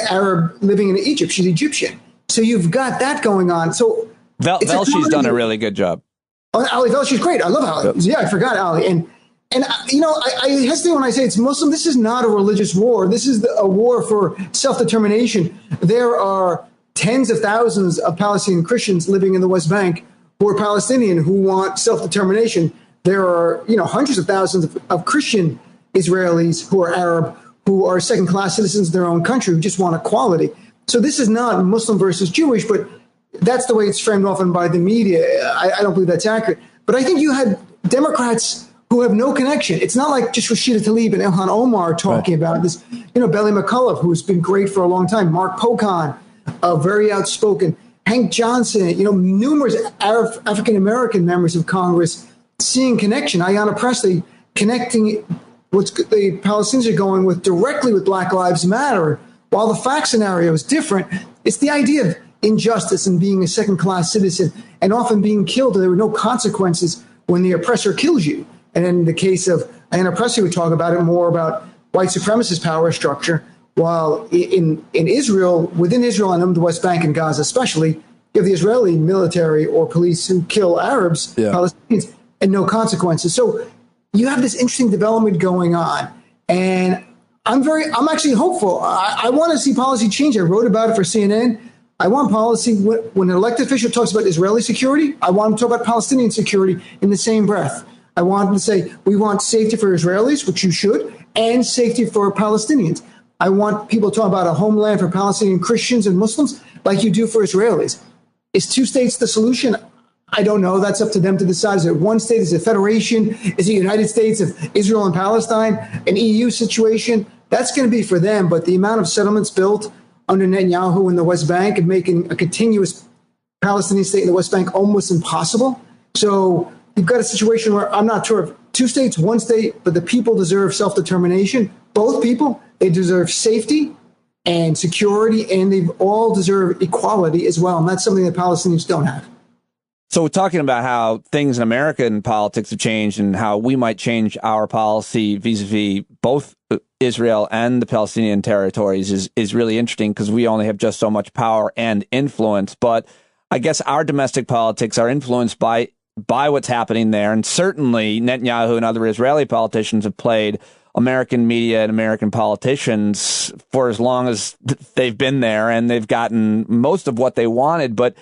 [SPEAKER 16] Arab living in Egypt. She's Egyptian. So you've got that going on. So
[SPEAKER 2] Velshie's done a really good job.
[SPEAKER 16] Oh, Ali Velshie's great. I love Ali. Yeah, I forgot Ali. And I hesitate when I say it's Muslim. This is not a religious war. This is a war for self-determination. There are tens of thousands of Palestinian Christians living in the West Bank who are Palestinian, who want self-determination. There are, hundreds of thousands of Christian Israelis who are Arab, who are second-class citizens of their own country, who just want equality. So this is not Muslim versus Jewish, but that's the way it's framed often by the media. I don't believe that's accurate. But I think you had Democrats who have no connection. It's not like just Rashida Tlaib and Ilhan Omar talking about this. Belly McCullough, who's been great for a long time. Mark Pocan, very outspoken. Hank Johnson, numerous African-American members of Congress seeing connection. Ayanna Pressley connecting what the Palestinians are going with directly with Black Lives Matter. While the fact scenario is different, it's the idea of injustice and being a second-class citizen and often being killed. And there were no consequences when the oppressor kills you. And in the case of Ayanna Pressley, would talk about it more about white supremacist power structure. While in Israel, within Israel and in the West Bank and Gaza especially, you have the Israeli military or police who kill Arabs, Palestinians, and no consequences. So you have this interesting development going on. And I'm actually hopeful. I want to see policy change. I wrote about it for CNN. I want policy, when an elected official talks about Israeli security, I want him to talk about Palestinian security in the same breath. I want him to say, we want safety for Israelis, which you should, and safety for Palestinians. I want people to talk about a homeland for Palestinian Christians and Muslims like you do for Israelis. Is 2 states the solution? I don't know. That's up to them to decide. Is it one state? Is it a federation? Is it United States of Israel and Palestine? An EU situation? That's going to be for them. But the amount of settlements built under Netanyahu in the West Bank and making a continuous Palestinian state in the West Bank almost impossible. So you've got a situation where I'm not sure if 2 states, 1 state, but the people deserve self-determination. Both people, they deserve safety and security, and they all deserve equality as well. And that's something that Palestinians don't have.
[SPEAKER 2] So we're talking about how things in American politics have changed and how we might change our policy vis-a-vis both Israel and the Palestinian territories is really interesting because we only have just so much power and influence. But I guess our domestic politics are influenced by what's happening there. And certainly Netanyahu and other Israeli politicians have played American media and American politicians for as long as they've been there, and they've gotten most of what they wanted. But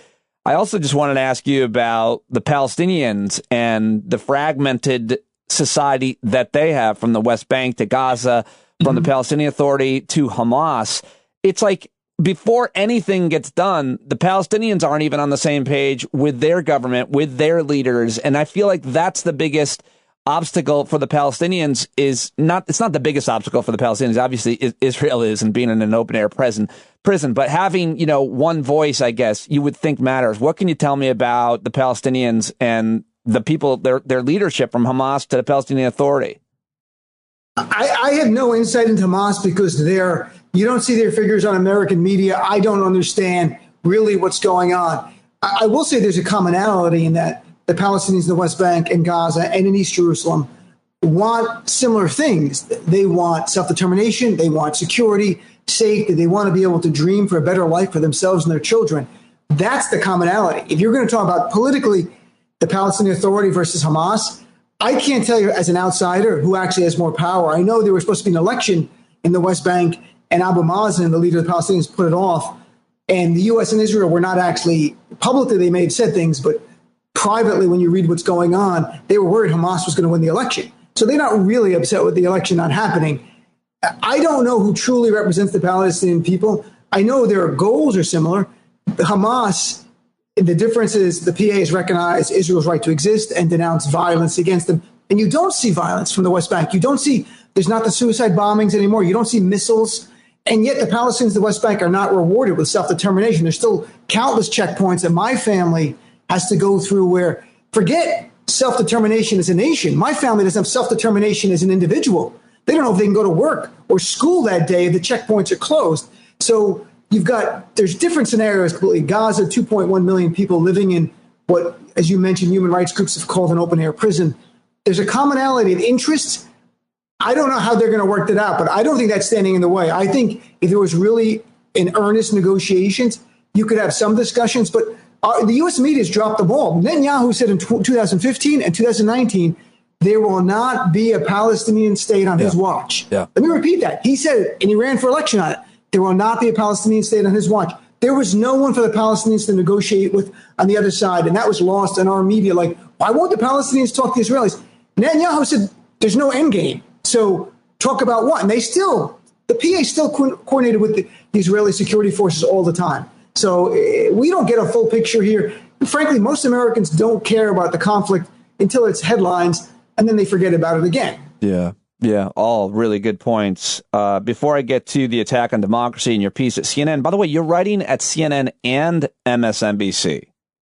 [SPEAKER 2] I also just wanted to ask you about the Palestinians and the fragmented society that they have, from the West Bank to Gaza, from the Palestinian Authority to Hamas. It's like, before anything gets done, the Palestinians aren't even on the same page with their government, with their leaders. And I feel like that's the biggest obstacle for the Palestinians. It's not the biggest obstacle for the Palestinians. Obviously, Israel is, and being in an open air prison, but having, one voice, I guess you would think matters. What can you tell me about the Palestinians and the people, their leadership, from Hamas to the Palestinian Authority?
[SPEAKER 16] I have no insight into Hamas because you don't see their figures on American media. I don't understand really what's going on. I will say there's a commonality in that the Palestinians in the West Bank and Gaza and in East Jerusalem want similar things. They want self-determination. They want security, safety. They want to be able to dream for a better life for themselves and their children. That's the commonality. If you're going to talk about politically the Palestinian Authority versus Hamas, I can't tell you as an outsider who actually has more power. I know there was supposed to be an election in the West Bank, and Abu Mazen, the leader of the Palestinians, put it off. And the U.S. and Israel were not actually, publicly they may have said things, but privately, when you read what's going on, they were worried Hamas was going to win the election. So they're not really upset with the election not happening. I don't know who truly represents the Palestinian people. I know their goals are similar. The Hamas, the difference is the PA has recognized Israel's right to exist and denounced violence against them. And you don't see violence from the West Bank. You don't see, there's not the suicide bombings anymore. You don't see missiles. And yet the Palestinians in the West Bank are not rewarded with self-determination. There's still countless checkpoints that my family has to go through where, forget self-determination as a nation. My family doesn't have self-determination as an individual. They don't know if they can go to work or school that day if the checkpoints are closed. So there's different scenarios completely. Gaza, 2.1 million people living in what, as you mentioned, human rights groups have called an open-air prison. There's a commonality of interests. I don't know how they're going to work that out, but I don't think that's standing in the way. I think if there was really in earnest negotiations, you could have some discussions, but the U.S. media has dropped the ball. Netanyahu said in 2015 and 2019, there will not be a Palestinian state on his watch. Yeah. Let me repeat that. He said it, and he ran for election on it. There will not be a Palestinian state on his watch. There was no one for the Palestinians to negotiate with on the other side, and that was lost in our media. Like, why won't the Palestinians talk to the Israelis? Netanyahu said there's no end game. So talk about what? And the PA still coordinated with the Israeli security forces all the time. So we don't get a full picture here. And frankly, most Americans don't care about the conflict until it's headlines, and then they forget about it again.
[SPEAKER 2] Yeah, all really good points. Before I get to the attack on democracy and your piece at CNN, by the way, you're writing at CNN and MSNBC.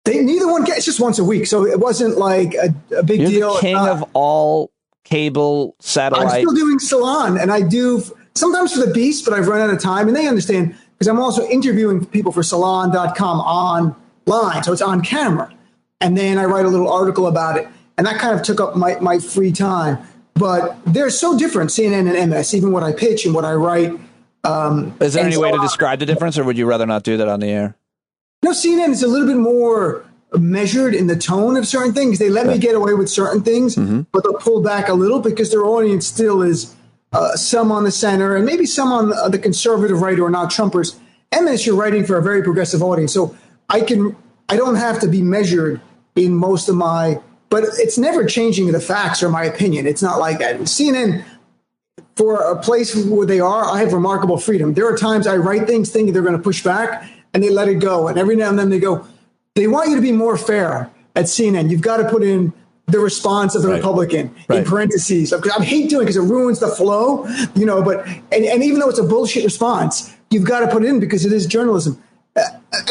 [SPEAKER 16] Neither one gets, it's just once a week, so it wasn't like a big
[SPEAKER 2] You're
[SPEAKER 16] deal.
[SPEAKER 2] The king of all cable satellite.
[SPEAKER 16] I'm still doing Salon, and I do sometimes for the Beast, but I've run out of time, and they understand because I'm also interviewing people for Salon.com online, so it's on camera, and then I write a little article about it, and that kind of took up my free time. But they're so different, CNN and MS, even what I pitch and what I write.
[SPEAKER 2] Is there any way to describe the difference, or would you rather not do that on the air?
[SPEAKER 16] No, CNN is a little bit more measured in the tone of certain things. They let me get away with certain things, but they'll pull back a little because their audience still is some on the center and maybe some on the conservative right who are not Trumpers. MS, you're writing for a very progressive audience. So I don't have to be measured in most of my, but it's never changing the facts or my opinion. It's not like that. CNN, for a place where they are, I have remarkable freedom. There are times I write things thinking they're going to push back and they let it go. And every now and then they go, they want you to be more fair at CNN. You've got to put in the response of the Republican in parentheses. I hate doing it because it ruins the flow, but even though it's a bullshit response, you've got to put it in because it is journalism.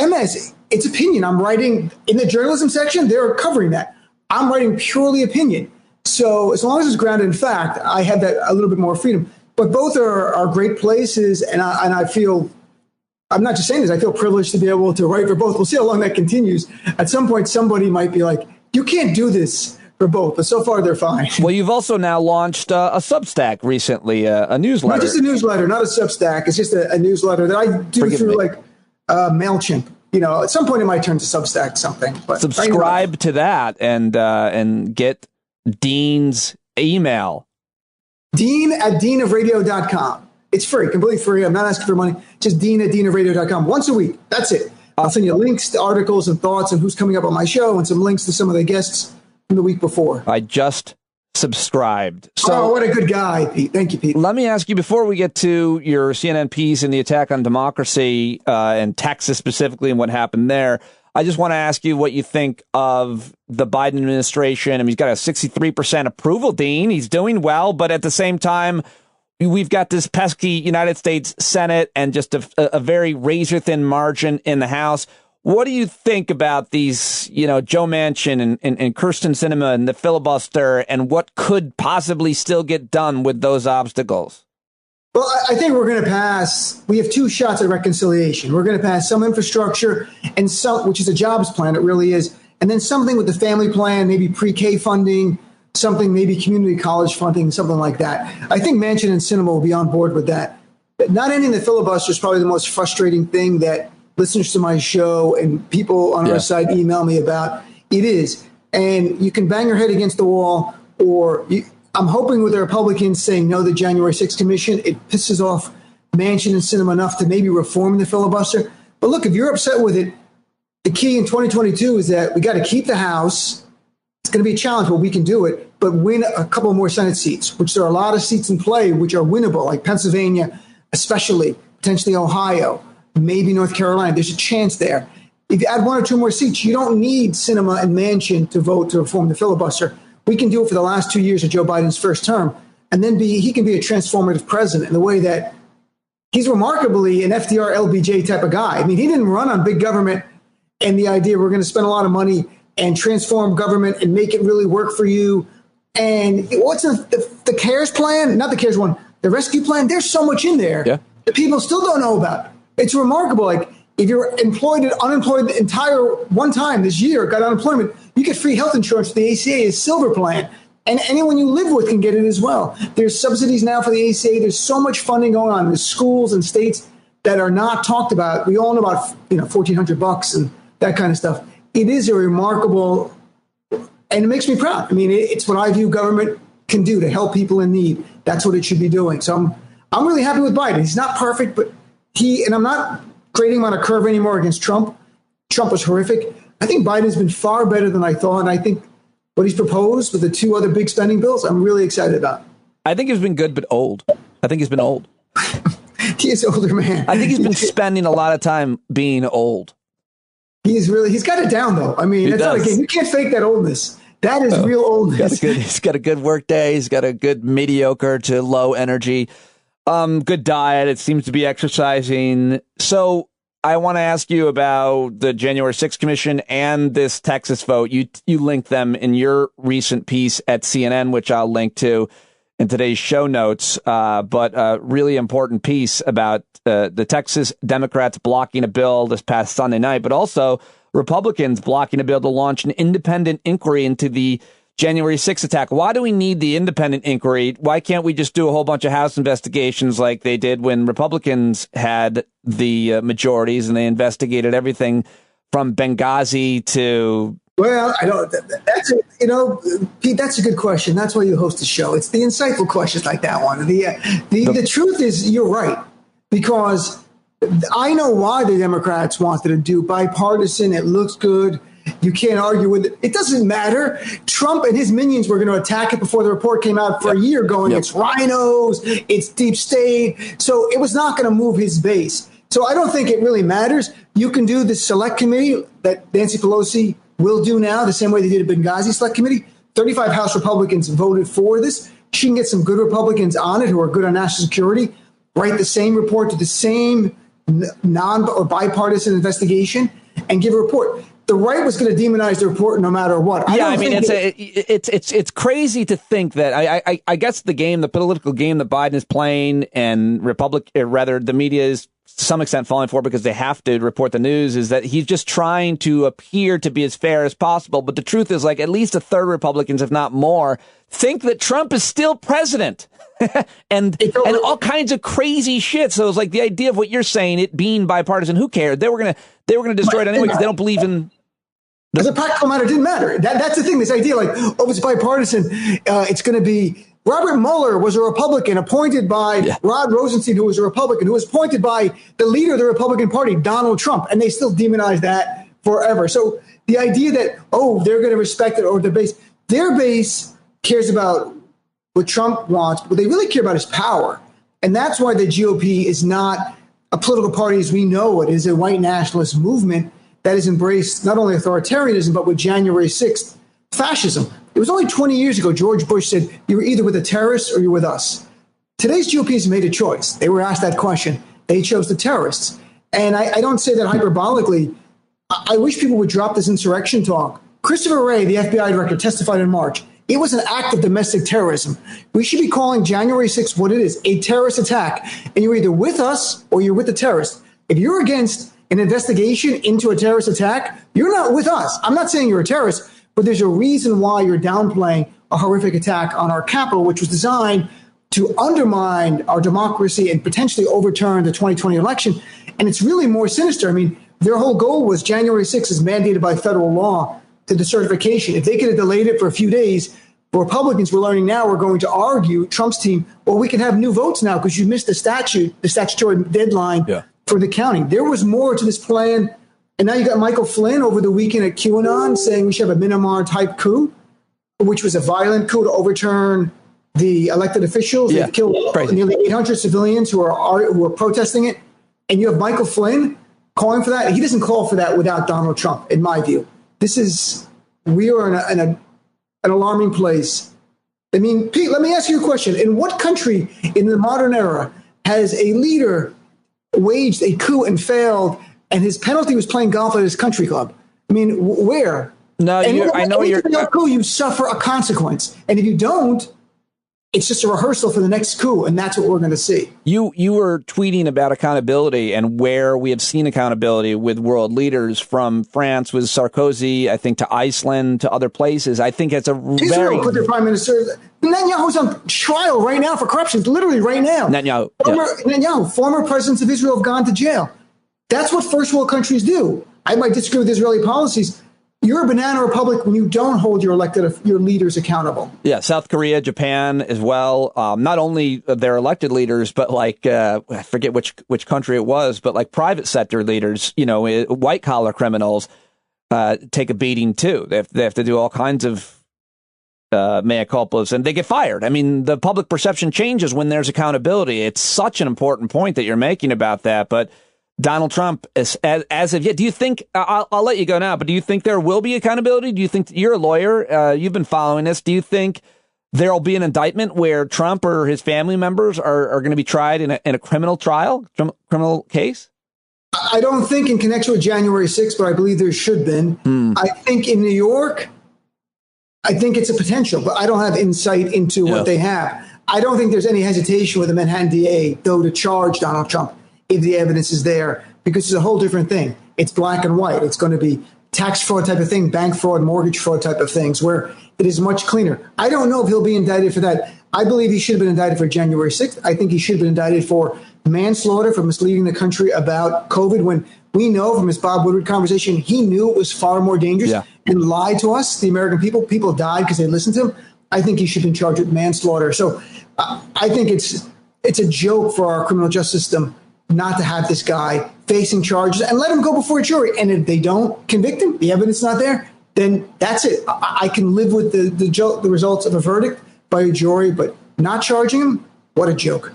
[SPEAKER 16] MS, it's opinion. I'm writing in the journalism section. They're covering that. I'm writing purely opinion. So as long as it's grounded in fact, I have that a little bit more freedom. But both are great places, and I feel, I'm not just saying this, I feel privileged to be able to write for both. We'll see how long that continues. At some point, somebody might be like, you can't do this for both, but so far they're fine. Well,
[SPEAKER 2] you've also now launched a Substack recently, a newsletter.
[SPEAKER 16] Not just a newsletter, not a Substack. It's just a newsletter that I do through MailChimp. At some point it might turn to Substack something. But
[SPEAKER 2] subscribe to that and get Dean's email.
[SPEAKER 16] Dean@deanofradio.com. It's free, completely free. I'm not asking for money. Just Dean@deanofradio.com. Once a week. That's it. I'll send you links to articles and thoughts and who's coming up on my show and some links to some of the guests from the week before.
[SPEAKER 2] I just subscribed. So,
[SPEAKER 16] what a good guy, Pete. Thank you, Pete.
[SPEAKER 2] Let me ask you, before we get to your CNN piece and the attack on democracy and Texas specifically and what happened there, I just want to ask you what you think of the Biden administration. I mean, he's got a 63% approval, Dean. He's doing well, but at the same time, we've got this pesky United States Senate and just a very razor-thin margin in the House. What do you think about these, Joe Manchin and Kyrsten Sinema and the filibuster, and what could possibly still get done with those obstacles?
[SPEAKER 16] Well, I think we're going to pass. We have two shots at reconciliation. We're going to pass some infrastructure and some, which is a jobs plan. It really is. And then something with the family plan, maybe pre-K funding, something, maybe community college funding, something like that. I think Manchin and Sinema will be on board with that. But not ending the filibuster is probably the most frustrating thing that listeners to my show and people on our site email me about. It is. And you can bang your head against the wall, or I'm hoping with the Republicans saying no to the January 6th commission, it pisses off Manchin and Sinema enough to maybe reform the filibuster. But look, if you're upset with it, the key in 2022 is that we got to keep the House. It's going to be a challenge, but we can do it, but win a couple more Senate seats, which there are a lot of seats in play, which are winnable, like Pennsylvania, especially, potentially Ohio, maybe North Carolina. There's a chance there. If you add one or two more seats, you don't need Sinema and Manchin to vote to reform the filibuster. We can do it for the last 2 years of Joe Biden's first term, and then he can be a transformative president in the way that he's remarkably an FDR LBJ type of guy. I mean, he didn't run on big government and the idea we're going to spend a lot of money and transform government and make it really work for you. And what's the CARES plan? Not the CARES one, the rescue plan. There's so much in there that people still don't know about. It's remarkable. Like, if you're employed and unemployed the entire one time this year, got unemployment, you get free health insurance for the ACA, a silver plan. And anyone you live with can get it as well. There's subsidies now for the ACA. There's so much funding going on. There's schools and states that are not talked about. We all know about, $1,400 and that kind of stuff. It is a remarkable, and it makes me proud. I mean, it's what I view government can do to help people in need. That's what it should be doing. So I'm really happy with Biden. He's not perfect, but and I'm not grading him on a curve anymore against Trump. Trump was horrific. I think Biden's been far better than I thought. And I think what he's proposed with the two other big spending bills, I'm really excited about.
[SPEAKER 2] I think he's been good, but old. I think he's been old.
[SPEAKER 16] He is an older man.
[SPEAKER 2] I think he's been spending a lot of time being old.
[SPEAKER 16] He's got it down, though. I mean, it's not a game. You can't fake that oldness. That is real oldness.
[SPEAKER 2] He's got a good work day. He's got a good mediocre to low energy. Good diet. It seems to be exercising. So I want to ask you about the January 6th commission and this Texas vote. You linked them in your recent piece at CNN, which I'll link to in today's show notes. But a really important piece about the Texas Democrats blocking a bill this past Sunday night, but also Republicans blocking a bill to launch an independent inquiry into the January 6th attack. Why do we need the independent inquiry? Why can't we just do a whole bunch of House investigations like they did when Republicans had the majorities and they investigated everything from Benghazi to...
[SPEAKER 16] Well, I don't. Pete, that's a good question. That's why you host the show. It's the insightful questions like that one. The truth is, you're right, because I know why the Democrats wanted to do bipartisan. It looks good. You can't argue with it. It doesn't matter. Trump and his minions were going to attack it before the report came out for a year going, it's rhinos, it's deep state. So it was not going to move his base. So I don't think it really matters. You can do the select committee that Nancy Pelosi will do now, the same way they did a Benghazi select committee. 35 House Republicans voted for this. She can get some good Republicans on it who are good on national security, write the same report to the same non or bipartisan investigation and give a report. The right was going to demonize the report no matter what.
[SPEAKER 2] I mean, it's crazy to think that I guess the political game that Biden is playing and the media is to some extent falling for because they have to report the news is that he's just trying to appear to be as fair as possible. But the truth is, like, at least a third of Republicans, if not more, think that Trump is still president. and all kinds of crazy shit. So it's like the idea of what you're saying, it being bipartisan, who cared? They were gonna destroy it anyway because they don't believe in.
[SPEAKER 16] As a practical matter, it didn't matter. That's the thing. This idea, like, it's bipartisan. It's going to be Robert Mueller was a Republican appointed by Rod Rosenstein, who was a Republican, who was appointed by the leader of the Republican Party, Donald Trump, and they still demonize that forever. So the idea that, they're going to respect it, or their base cares about what Trump wants, but what they really care about is power. And that's why the GOP is not a political party as we know it. It is a white nationalist movement that has embraced not only authoritarianism, but with January 6th fascism. It was only 20 years ago, George Bush said, you were either with the terrorists or you're with us. Today's GOP has made a choice. They were asked that question. They chose the terrorists. And I don't say that hyperbolically. I wish people would drop this insurrection talk. Christopher Wray, the FBI director, testified in March. It was an act of domestic terrorism. We should be calling January 6th what it is, a terrorist attack. And you're either with us or you're with the terrorists. If you're against an investigation into a terrorist attack, you're not with us. I'm not saying you're a terrorist, but there's a reason why you're downplaying a horrific attack on our Capitol, which was designed to undermine our democracy and potentially overturn the 2020 election. And it's really more sinister. I mean, their whole goal was January 6th is mandated by federal law to the certification. If they could have delayed it for a few days, the Republicans, we're learning now, are going to argue, Trump's team, well, we can have new votes now because you missed the statutory deadline for the counting. There was more to this plan. And now you got Michael Flynn over the weekend at QAnon saying we should have a Myanmar-type coup, which was a violent coup to overturn the elected officials. They've killed nearly 800 civilians who are protesting it. And you have Michael Flynn calling for that. He doesn't call for that without Donald Trump, in my view. We are in an alarming place. I mean, Pete, let me ask you a question. In what country in the modern era has a leader waged a coup and failed, and his penalty was playing golf at his country club? I mean, where?
[SPEAKER 2] No, I know you're.
[SPEAKER 16] Coup, you suffer a consequence, and if you don't, it's just a rehearsal for the next coup, and that's what we're going to see.
[SPEAKER 2] You were tweeting about accountability and where we have seen accountability with world leaders, from France with Sarkozy, I think, to Iceland, to other places. I think it's a
[SPEAKER 16] Israel put their prime minister. Netanyahu's on trial right now for corruption, literally right now. Netanyahu, former presidents of Israel have gone to jail. That's what first world countries do. I might disagree with Israeli policies. You're a banana republic when you don't hold your leaders accountable.
[SPEAKER 2] Yeah, South Korea, Japan as well. Not only their elected leaders, but I forget which country it was, but private sector leaders, white collar criminals take a beating too. They have to do all kinds of mea culpas, and they get fired. I mean, the public perception changes when there's accountability. It's such an important point that you're making about that, but Donald Trump, as of yet, do you think, I'll let you go now, but do you think there will be accountability? Do you think, you're a lawyer, you've been following this, do you think there'll be an indictment where Trump or his family members are going to be tried in a criminal trial, criminal case?
[SPEAKER 16] I don't think in connection with January 6th, but I believe there should have been. I think in New York, I think it's a potential, but I don't have insight into what they have. I don't think there's any hesitation with the Manhattan DA, though, to charge Donald Trump if the evidence is there, because it's a whole different thing. It's black and white. It's going to be tax fraud type of thing, bank fraud, mortgage fraud type of things, where it is much cleaner. I don't know if he'll be indicted for that. I believe he should have been indicted for January 6th. I think he should have been indicted for manslaughter, for misleading the country about COVID, when we know from his Bob Woodward conversation, he knew it was far more dangerous and lied to us, the American people. People died because they listened to him. I think he should have been charged with manslaughter. So I think it's a joke for our criminal justice system not to have this guy facing charges and let him go before a jury. And if they don't convict him, the evidence is not there, then that's it. I can live with the results of a verdict by a jury, but not charging him, what a joke.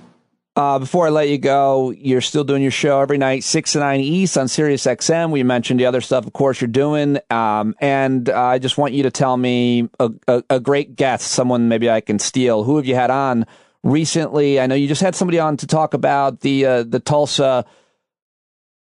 [SPEAKER 2] Before I let you go, you're still doing your show every night, 6 to 9 East on Sirius XM. We mentioned the other stuff, of course, you're doing. And I just want you to tell me a great guest, someone maybe I can steal. Who have you had on recently? I know you just had somebody on to talk about the Tulsa.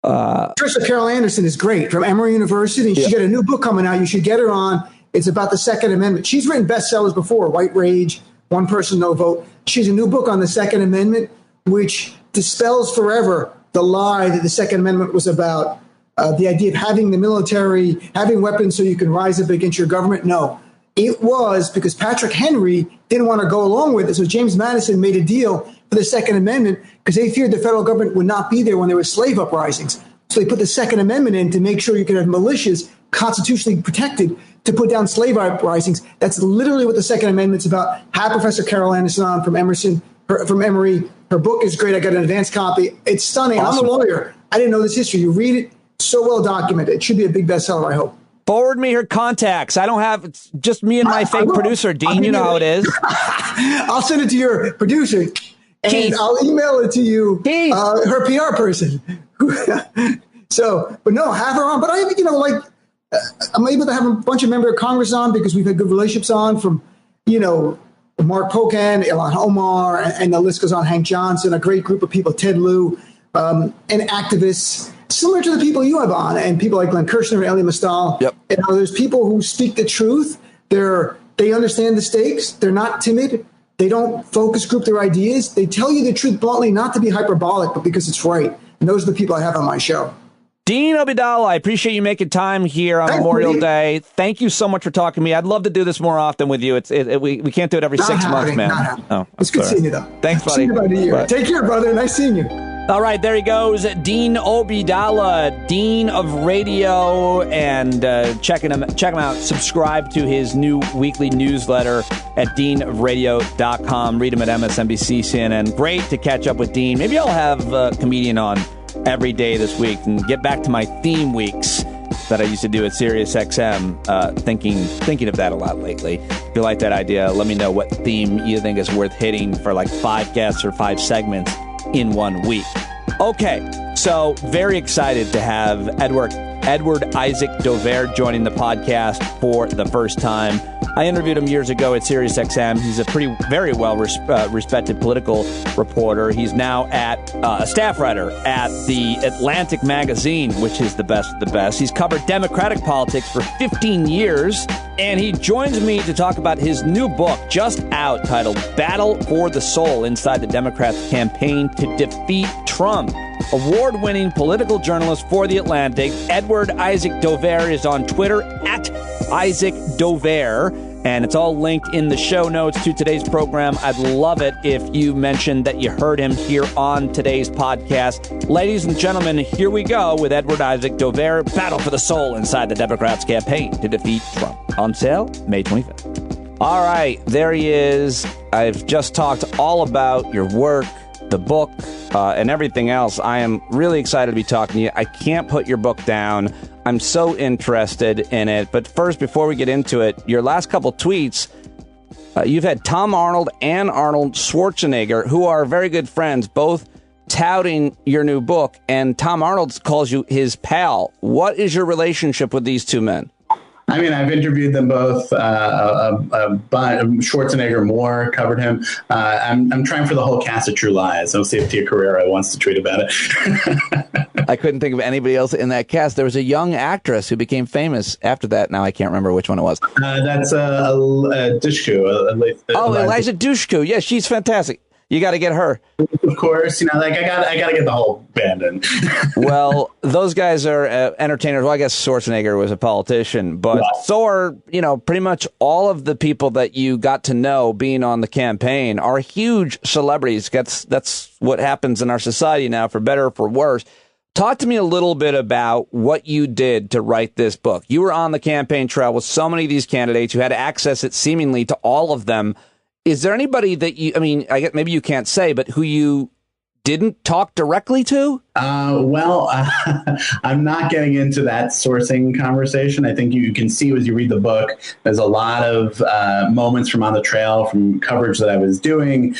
[SPEAKER 16] Trisha Carol Anderson is great, from Emory University. She's got a new book coming out. You should get her on. It's about the Second Amendment. She's written bestsellers before, White Rage, One Person, No Vote. She's a new book on the Second Amendment, which dispels forever the lie that the Second Amendment was about, the idea of having the military, having weapons so you can rise up against your government. No, it was because Patrick Henry didn't want to go along with it. So James Madison made a deal for the Second Amendment because they feared the federal government would not be there when there were slave uprisings. So they put the Second Amendment in to make sure you could have militias constitutionally protected to put down slave uprisings. That's literally what the Second Amendment's about. Have Professor Carol Anderson on from Emory. Her book is great. I got an advanced copy. It's stunning. Awesome. I'm a lawyer. I didn't know this history. You read it, so well documented. It should be a big bestseller, I hope.
[SPEAKER 2] Forward me her contacts. I don't have, it's just me and my fake producer, Dean. You know how it is.
[SPEAKER 16] I'll send it to your producer, and
[SPEAKER 2] Keith.
[SPEAKER 16] I'll email it to you, her PR person. So, but no, have her on. But I, I'm able to have a bunch of members of Congress on because we've had good relationships on from, Mark Pocan, Ilhan Omar, and the list goes on, Hank Johnson, a great group of people, Ted Lieu, and activists similar to the people you have on, and people like Glenn Kirshner and Elie Mystal.
[SPEAKER 2] Yep.
[SPEAKER 16] There's people who speak the truth. They understand the stakes. They're not timid. They don't focus group their ideas. They tell you the truth bluntly, not to be hyperbolic, but because it's right. And those are the people I have on my show.
[SPEAKER 2] Dean Obeidallah, I appreciate you making time here on Memorial Day. Thank you so much for talking to me. I'd love to do this more often with you. We can't do it every 6 months, man.
[SPEAKER 16] Oh, it's good seeing you, though.
[SPEAKER 2] Thanks, buddy.
[SPEAKER 16] See you about a year. Take care, brother. Nice seeing you.
[SPEAKER 2] All right, there he goes, Dean Obeidallah, Dean of Radio, and check him out. Subscribe to his new weekly newsletter at deanofradio.com. Read him at MSNBC, CNN. Great to catch up with Dean. Maybe I'll have a comedian on every day this week and get back to my theme weeks that I used to do at SiriusXM. Thinking of that a lot lately. If you like that idea, let me know what theme you think is worth hitting for like 5 guests or 5 segments in 1 week. Okay, so very excited to have Edward Isaac Dovere joining the podcast for the first time. I interviewed him years ago at SiriusXM. He's a very well respected political reporter. He's now a staff writer at the Atlantic magazine, which is the best of the best. He's covered Democratic politics for 15 years, and he joins me to talk about his new book, just out, titled Battle for the Soul: Inside the Democrats' Campaign to Defeat Trump. Award-winning political journalist for The Atlantic, Edward Isaac Dovere is on Twitter at Isaac Dovere, and it's all linked in the show notes to today's program. I'd love it if you mentioned that you heard him here on today's podcast. Ladies and gentlemen, here we go with Edward Isaac Dovere, Battle for the Soul: Inside the Democrats' Campaign to Defeat Trump. On sale May 25th. All right, there he is. I've just talked all about your work, the book, and everything else. I am really excited to be talking to you. I can't put your book down. I'm so interested in it. But first, before we get into it, your last couple tweets, you've had Tom Arnold and Arnold Schwarzenegger, who are very good friends, both touting your new book. And Tom Arnold calls you his pal. What is your relationship with these two men?
[SPEAKER 17] I mean, I've interviewed them both. Schwarzenegger more, covered him. I'm trying for the whole cast of True Lies. I'll see if Tia Carrera wants to tweet about it.
[SPEAKER 2] I couldn't think of anybody else in that cast. There was a young actress who became famous after that. Now I can't remember which one it was.
[SPEAKER 17] That's Dushku.
[SPEAKER 2] Eliza Dushku. Yeah, she's fantastic. You got to get her.
[SPEAKER 17] Of course, I got to get the whole band in.
[SPEAKER 2] Well, those guys are entertainers. Well, I guess Schwarzenegger was a politician, but so are, pretty much all of the people that you got to know being on the campaign are huge celebrities. That's what happens in our society now, for better or for worse. Talk to me a little bit about what you did to write this book. You were on the campaign trail with so many of these candidates. You had access, it seemingly, to all of them. Is there anybody that I guess maybe you can't say, but who you didn't talk directly to?
[SPEAKER 17] I'm not getting into that sourcing conversation. I think you can see as you read the book, there's a lot of moments from on the trail, from coverage that I was doing,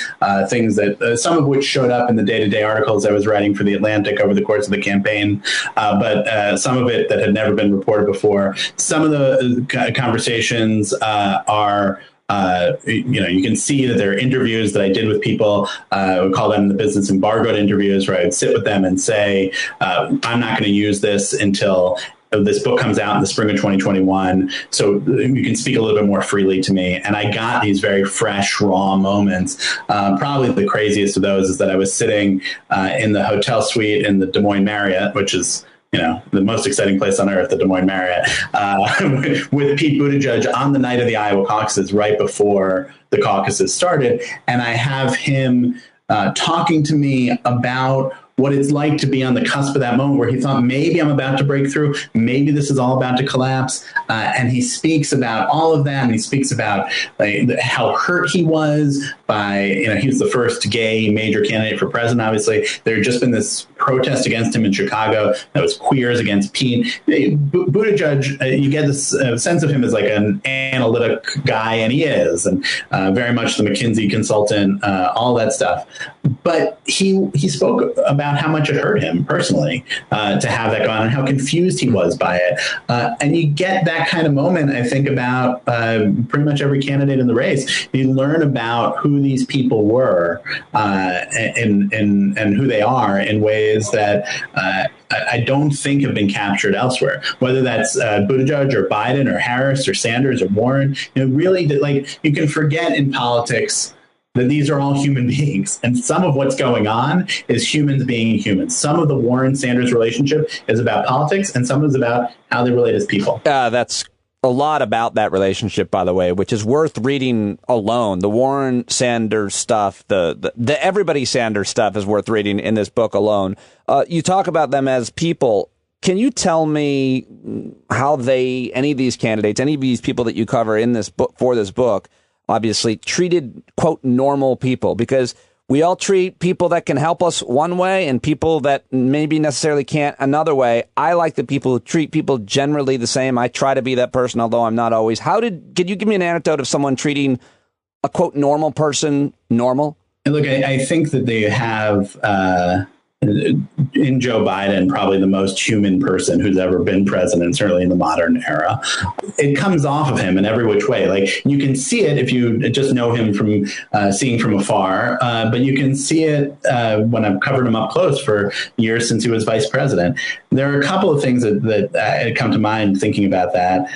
[SPEAKER 17] things that some of which showed up in the day-to-day articles I was writing for The Atlantic over the course of the campaign, but some of it that had never been reported before. Some of the conversations are... you can see that there are interviews that I did with people. We call them the business embargoed interviews, where I would sit with them and say, I'm not going to use this until this book comes out in the spring of 2021. So you can speak a little bit more freely to me. And I got these very fresh, raw moments. Probably the craziest of those is that I was sitting in the hotel suite in the Des Moines Marriott, which is the most exciting place on earth, the Des Moines Marriott, with Pete Buttigieg on the night of the Iowa caucuses, right before the caucuses started. And I have him talking to me about what it's like to be on the cusp of that moment where he thought, maybe I'm about to break through, maybe this is all about to collapse. And he speaks about all of that, and he speaks about how hurt he was by, he was the first gay major candidate for president, obviously. There had just been this protest against him in Chicago that was queers against Pete. Buttigieg, you get this sense of him as like an analytic guy, and he is, and very much the McKinsey consultant, all that stuff. But he spoke about how much it hurt him personally to have that go on, and how confused he was by it. And you get that kind of moment, I think, about pretty much every candidate in the race. You learn about who these people were and who they are in ways that I don't think have been captured elsewhere, whether that's Buttigieg or Biden or Harris or Sanders or Warren. Really, like, you can forget in politics that these are all human beings, and some of what's going on is humans being humans. Some of the Warren-Sanders relationship is about politics, and some is about how they relate as people.
[SPEAKER 2] That's a lot about that relationship, by the way, which is worth reading alone. The Warren-Sanders stuff, the everybody Sanders stuff is worth reading in this book alone. You talk about them as people. Can you tell me how any of these candidates, any of these people that you cover in this book, for this book, obviously treated, quote, normal people? Because we all treat people that can help us one way and people that maybe necessarily can't another way. I like the people who treat people generally the same. I try to be that person, although I'm not always. Can you give me an anecdote of someone treating a, quote, normal person normal?
[SPEAKER 17] And look, I think that they have in Joe Biden, probably the most human person who's ever been president, certainly in the modern era. It comes off of him in every which way. Like, you can see it if you just know him from seeing from afar, but you can see it when I've covered him up close for years since he was vice president. There are a couple of things that come to mind thinking about that.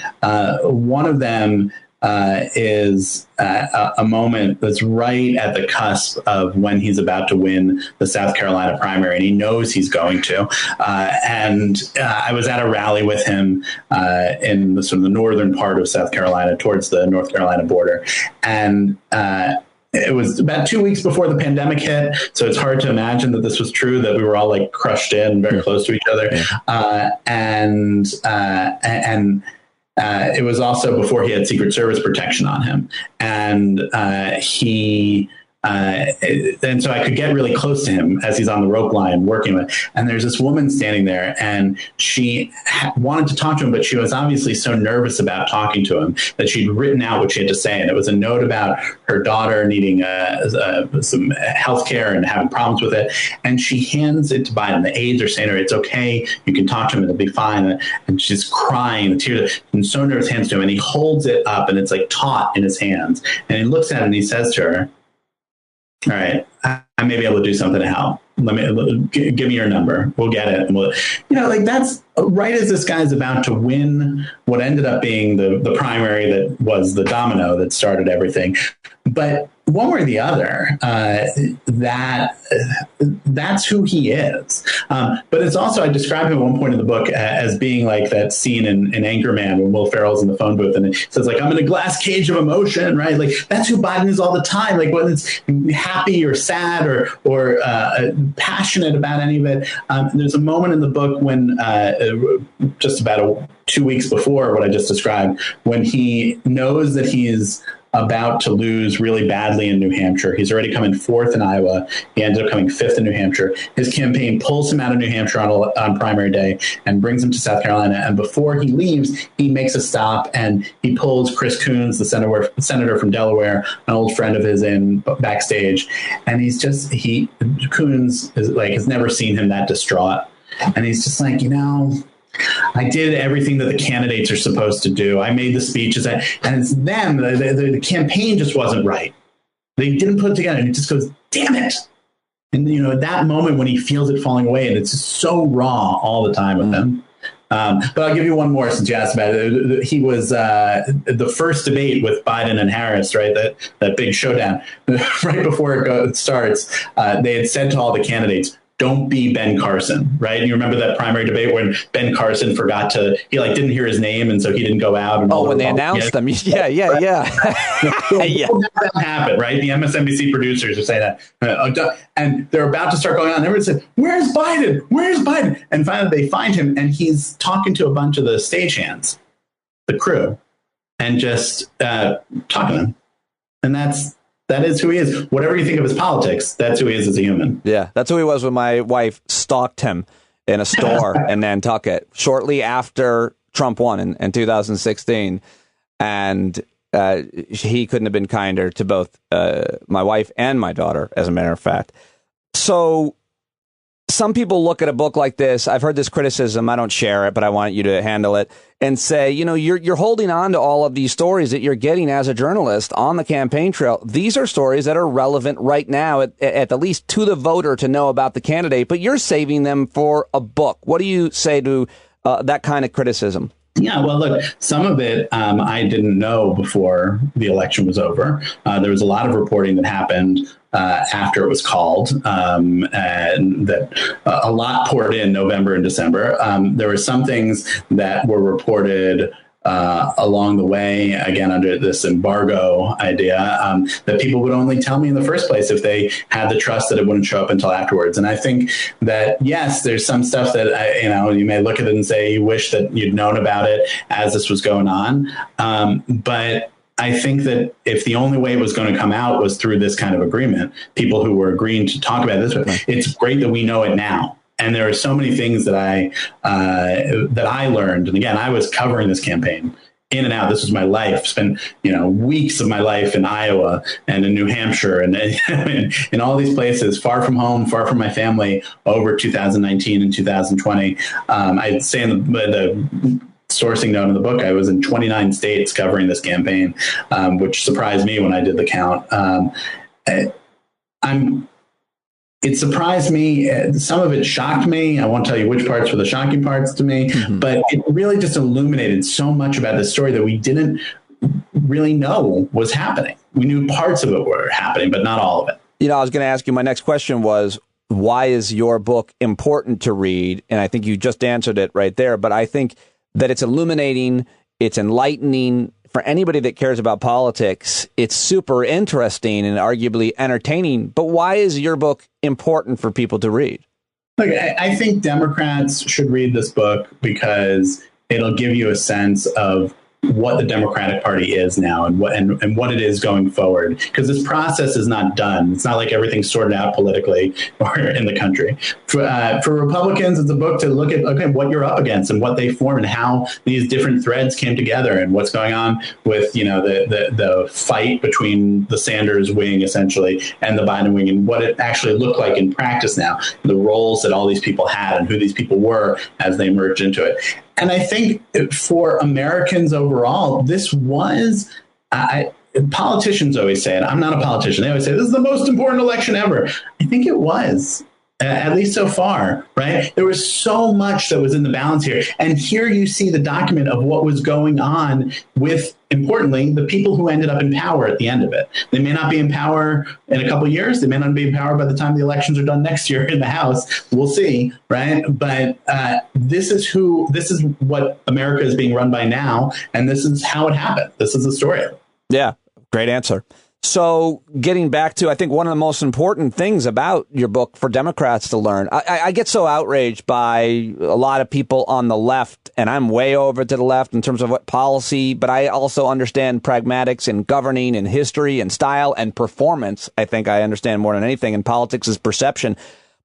[SPEAKER 17] One of them is a moment that's right at the cusp of when he's about to win the South Carolina primary, and he knows he's going to. And I was at a rally with him in the sort of the northern part of South Carolina, towards the North Carolina border, and it was about 2 weeks before the pandemic hit, so it's hard to imagine that this was true, that we were all like crushed in, very close to each other, and it was also before he had Secret Service protection on him. And and so I could get really close to him as he's on the rope line working with. And there's this woman standing there, and she wanted to talk to him, but she was obviously so nervous about talking to him that she'd written out what she had to say. And it was a note about her daughter needing some health care and having problems with it. And she hands it to Biden. The aides are saying to her, "It's okay, you can talk to him, it'll be fine." And she's crying, the tears, and so nervous, hands to him. And he holds it up, and it's like taut in his hands. And he looks at it and he says to her, "All right, I may be able to do something to help. Give me your number. We'll get it." And we'll, that's right as this guy's about to win what ended up being the primary that was the domino that started everything. But one way or the other, that's who he is. But it's also, I describe him at one point in the book as being like that scene in Anchorman when Will Ferrell's in the phone booth and it says, like, "I'm in a glass cage of emotion," right? Like, that's who Biden is all the time. Like, whether it's happy or sad or passionate about any of it. There's a moment in the book when just about 2 weeks before what I just described, when he knows that he's about to lose really badly in New Hampshire. He's already come in fourth in Iowa. He ended up coming fifth in New Hampshire. His campaign pulls him out of New Hampshire on primary day and brings him to South Carolina. And before he leaves, he makes a stop and he pulls Chris Coons, the senator from Delaware, an old friend of his, in backstage. And Coons is like, has never seen him that distraught. And he's just like, I did everything that the candidates are supposed to do. I made the speeches, and it's them. The campaign just wasn't right. They didn't put it together, and he just goes, "Damn it!" And at that moment when he feels it falling away, and it's just so raw all the time with him. But I'll give you one more since you asked about it. He was the first debate with Biden and Harris, right? That big showdown. Right before it starts, they had said to all the candidates, don't be Ben Carson, right? And you remember that primary debate when Ben Carson didn't hear his name, and so he didn't go out. And
[SPEAKER 2] when they announced them. Yeah.
[SPEAKER 17] Don't have that happen, right? The MSNBC producers are saying that. And they're about to start going on. And everyone said, where's Biden? Where's Biden? And finally they find him, and he's talking to a bunch of the stagehands, the crew, and just talking to them. And that is who he is. Whatever you think of his politics, that's who he is as a human.
[SPEAKER 2] Yeah, that's who he was when my wife stalked him in a store in Nantucket shortly after Trump won in 2016. And he couldn't have been kinder to both my wife and my daughter, as a matter of fact. So some people look at a book like this. I've heard this criticism. I don't share it, but I want you to handle it and say, you're holding on to all of these stories that you're getting as a journalist on the campaign trail. These are stories that are relevant right now, at the least to the voter, to know about the candidate, but you're saving them for a book. What do you say to that kind of criticism?
[SPEAKER 17] Yeah, well, look, some of it I didn't know before the election was over. There was a lot of reporting that happened after it was called, and that a lot poured in November and December. There were some things that were reported along the way, again, under this embargo idea, that people would only tell me in the first place if they had the trust that it wouldn't show up until afterwards. And I think that, yes, there's some stuff that, you may look at it and say you wish that you'd known about it as this was going on. But I think that if the only way it was going to come out was through this kind of agreement, people who were agreeing to talk about it this way, it's great that we know it now. And there are so many things that I learned. And again, I was covering this campaign in and out. This was my life. Spent weeks of my life in Iowa and in New Hampshire and in all these places, far from home, far from my family, over 2019 and 2020. I'd say in the sourcing note in the book, I was in 29 states covering this campaign, which surprised me when I did the count. It surprised me. Some of it shocked me. I won't tell you which parts were the shocking parts to me, but it really just illuminated so much about this story that we didn't really know was happening. We knew parts of it were happening, but not all of it.
[SPEAKER 2] I was going to ask you, my next question was, why is your book important to read? And I think you just answered it right there, but I think that it's illuminating, it's enlightening. For anybody that cares about politics, it's super interesting and arguably entertaining. But why is your book important for people to read?
[SPEAKER 17] Look, I think Democrats should read this book because it'll give you a sense of what the Democratic Party is now and what it is going forward. Because this process is not done. It's not like everything's sorted out politically or in the country. For Republicans, it's a book to look at what you're up against and what they form and how these different threads came together and what's going on with the fight between the Sanders wing essentially and the Biden wing and what it actually looked like in practice now, the roles that all these people had and who these people were as they merged into it. And I think for Americans overall, this was, politicians always say it. I'm not a politician. They always say, this is the most important election ever. I think it was, at least so far, right? There was so much that was in the balance here. And here you see the document of what was going on with, importantly, the people who ended up in power at the end of it. They may not be in power in a couple of years. They may not be in power by the time the elections are done next year in the House. We'll see, right? But this is what America is being run by now. And this is how it happened. This is the story of it.
[SPEAKER 2] Yeah, great answer. So getting back to, I think, one of the most important things about your book for Democrats to learn, I get so outraged by a lot of people on the left, and I'm way over to the left in terms of what policy, but I also understand pragmatics and governing and history and style and performance. I think I understand more than anything, and politics is perception.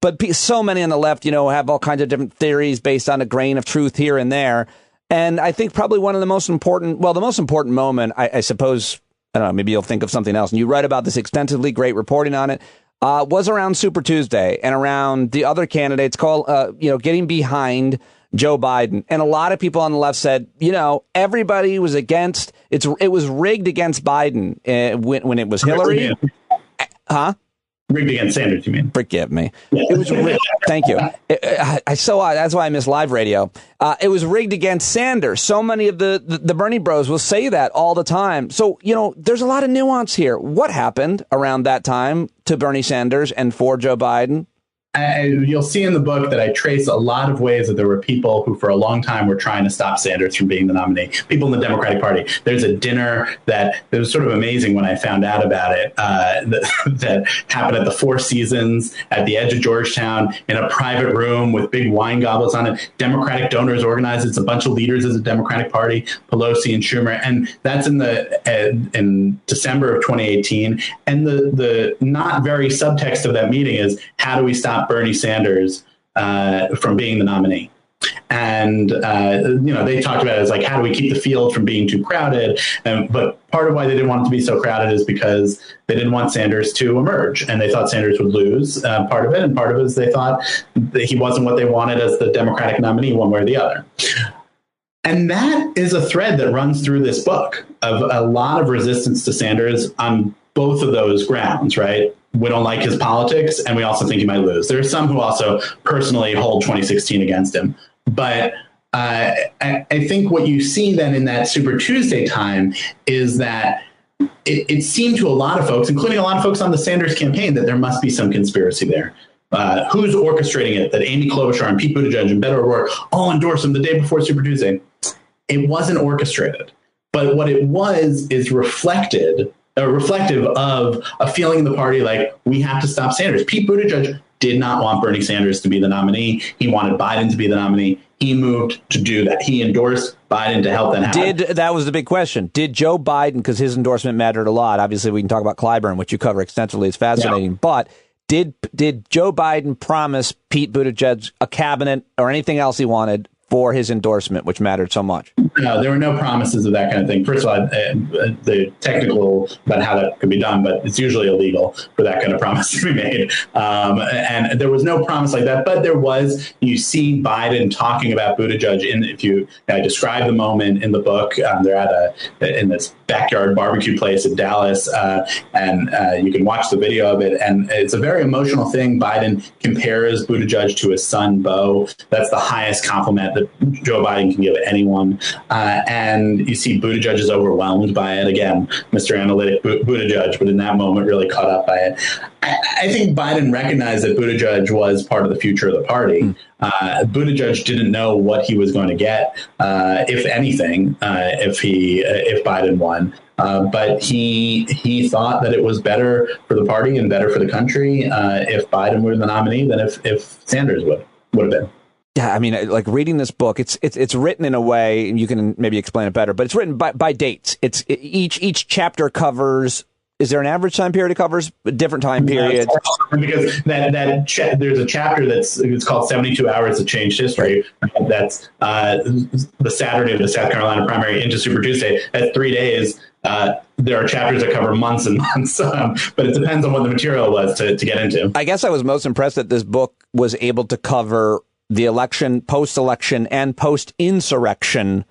[SPEAKER 2] But so many on the left, have all kinds of different theories based on a grain of truth here and there. And I think probably one of the most important, the most important moment, I suppose, I don't know, maybe you'll think of something else. And you write about this extensively, great reporting on it, was around Super Tuesday and around the other candidates getting behind Joe Biden. And a lot of people on the left said, everybody was against, it was rigged against Biden when it was Hillary. Huh?
[SPEAKER 17] Rigged against Sanders, you mean?
[SPEAKER 2] Forgive me. It was rigged. Thank you. That's why I miss live radio. It was rigged against Sanders. So many of the Bernie bros will say that all the time. So, there's a lot of nuance here. What happened around that time to Bernie Sanders and for Joe Biden?
[SPEAKER 17] you'll see in the book that I trace a lot of ways that there were people who for a long time were trying to stop Sanders from being the nominee, people in the Democratic Party. There's a dinner that it was sort of amazing when I found out about it, that happened at the Four Seasons at the edge of Georgetown in a private room with big wine goblets on it. Democratic donors organized. It's a bunch of leaders of the Democratic Party, Pelosi and Schumer. And that's in December of 2018. And the not very subtext of that meeting is, how do we stop Bernie Sanders from being the nominee? And, they talked about it as like, how do we keep the field from being too crowded? But part of why they didn't want it to be so crowded is because they didn't want Sanders to emerge. And they thought Sanders would lose part of it. And part of it is they thought that he wasn't what they wanted as the Democratic nominee one way or the other. And that is a thread that runs through this book of a lot of resistance to Sanders on both of those grounds, right? We don't like his politics, and we also think he might lose. There are some who also personally hold 2016 against him. But I think what you see then in that Super Tuesday time is that it seemed to a lot of folks, including a lot of folks on the Sanders campaign, that there must be some conspiracy there. Who's orchestrating it? That Amy Klobuchar and Pete Buttigieg and Beto O'Rourke all endorsed him the day before Super Tuesday. It wasn't orchestrated. But what it was is reflective of a feeling in the party like, we have to stop Sanders. Pete Buttigieg did not want Bernie Sanders to be the nominee. He wanted Biden to be the nominee. He moved to do that. He endorsed Biden to help them have.
[SPEAKER 2] That was the big question. Did Joe Biden, because his endorsement mattered a lot, obviously we can talk about Clyburn, which you cover extensively. It's fascinating. Yeah. But did Joe Biden promise Pete Buttigieg a cabinet or anything else he wanted for his endorsement, which mattered so much?
[SPEAKER 17] No, there were no promises of that kind of thing. First of all, the technical about how that could be done, but it's usually illegal for that kind of promise to be made. And there was no promise like that. But there was, you see Biden talking about Buttigieg I describe the moment in the book. They're in this backyard barbecue place in Dallas, and you can watch the video of it. And it's a very emotional thing. Biden compares Buttigieg to his son, Beau. That's the highest compliment that Joe Biden can give anyone. And you see Buttigieg is overwhelmed by it. Again, Mr. Analytic Buttigieg, but in that moment really caught up by it. I think Biden recognized that Buttigieg was part of the future of the party. Buttigieg didn't know what he was going to get, if anything, if Biden won. But he thought that it was better for the party and better for the country if Biden were the nominee than if Sanders would have been.
[SPEAKER 2] Yeah, I mean, like reading this book, it's written in a way, and you can maybe explain it better, but it's written by dates. Each chapter covers. Is there an average time period it covers? Different time periods?
[SPEAKER 17] Because there's a chapter it's called 72 Hours That Changed History. That's the Saturday of the South Carolina primary into Super Tuesday. That's 3 days. There are chapters that cover months and months, but it depends on what the material was to get into.
[SPEAKER 2] I guess I was most impressed that this book was able to cover the election, post-election, and post-insurrection,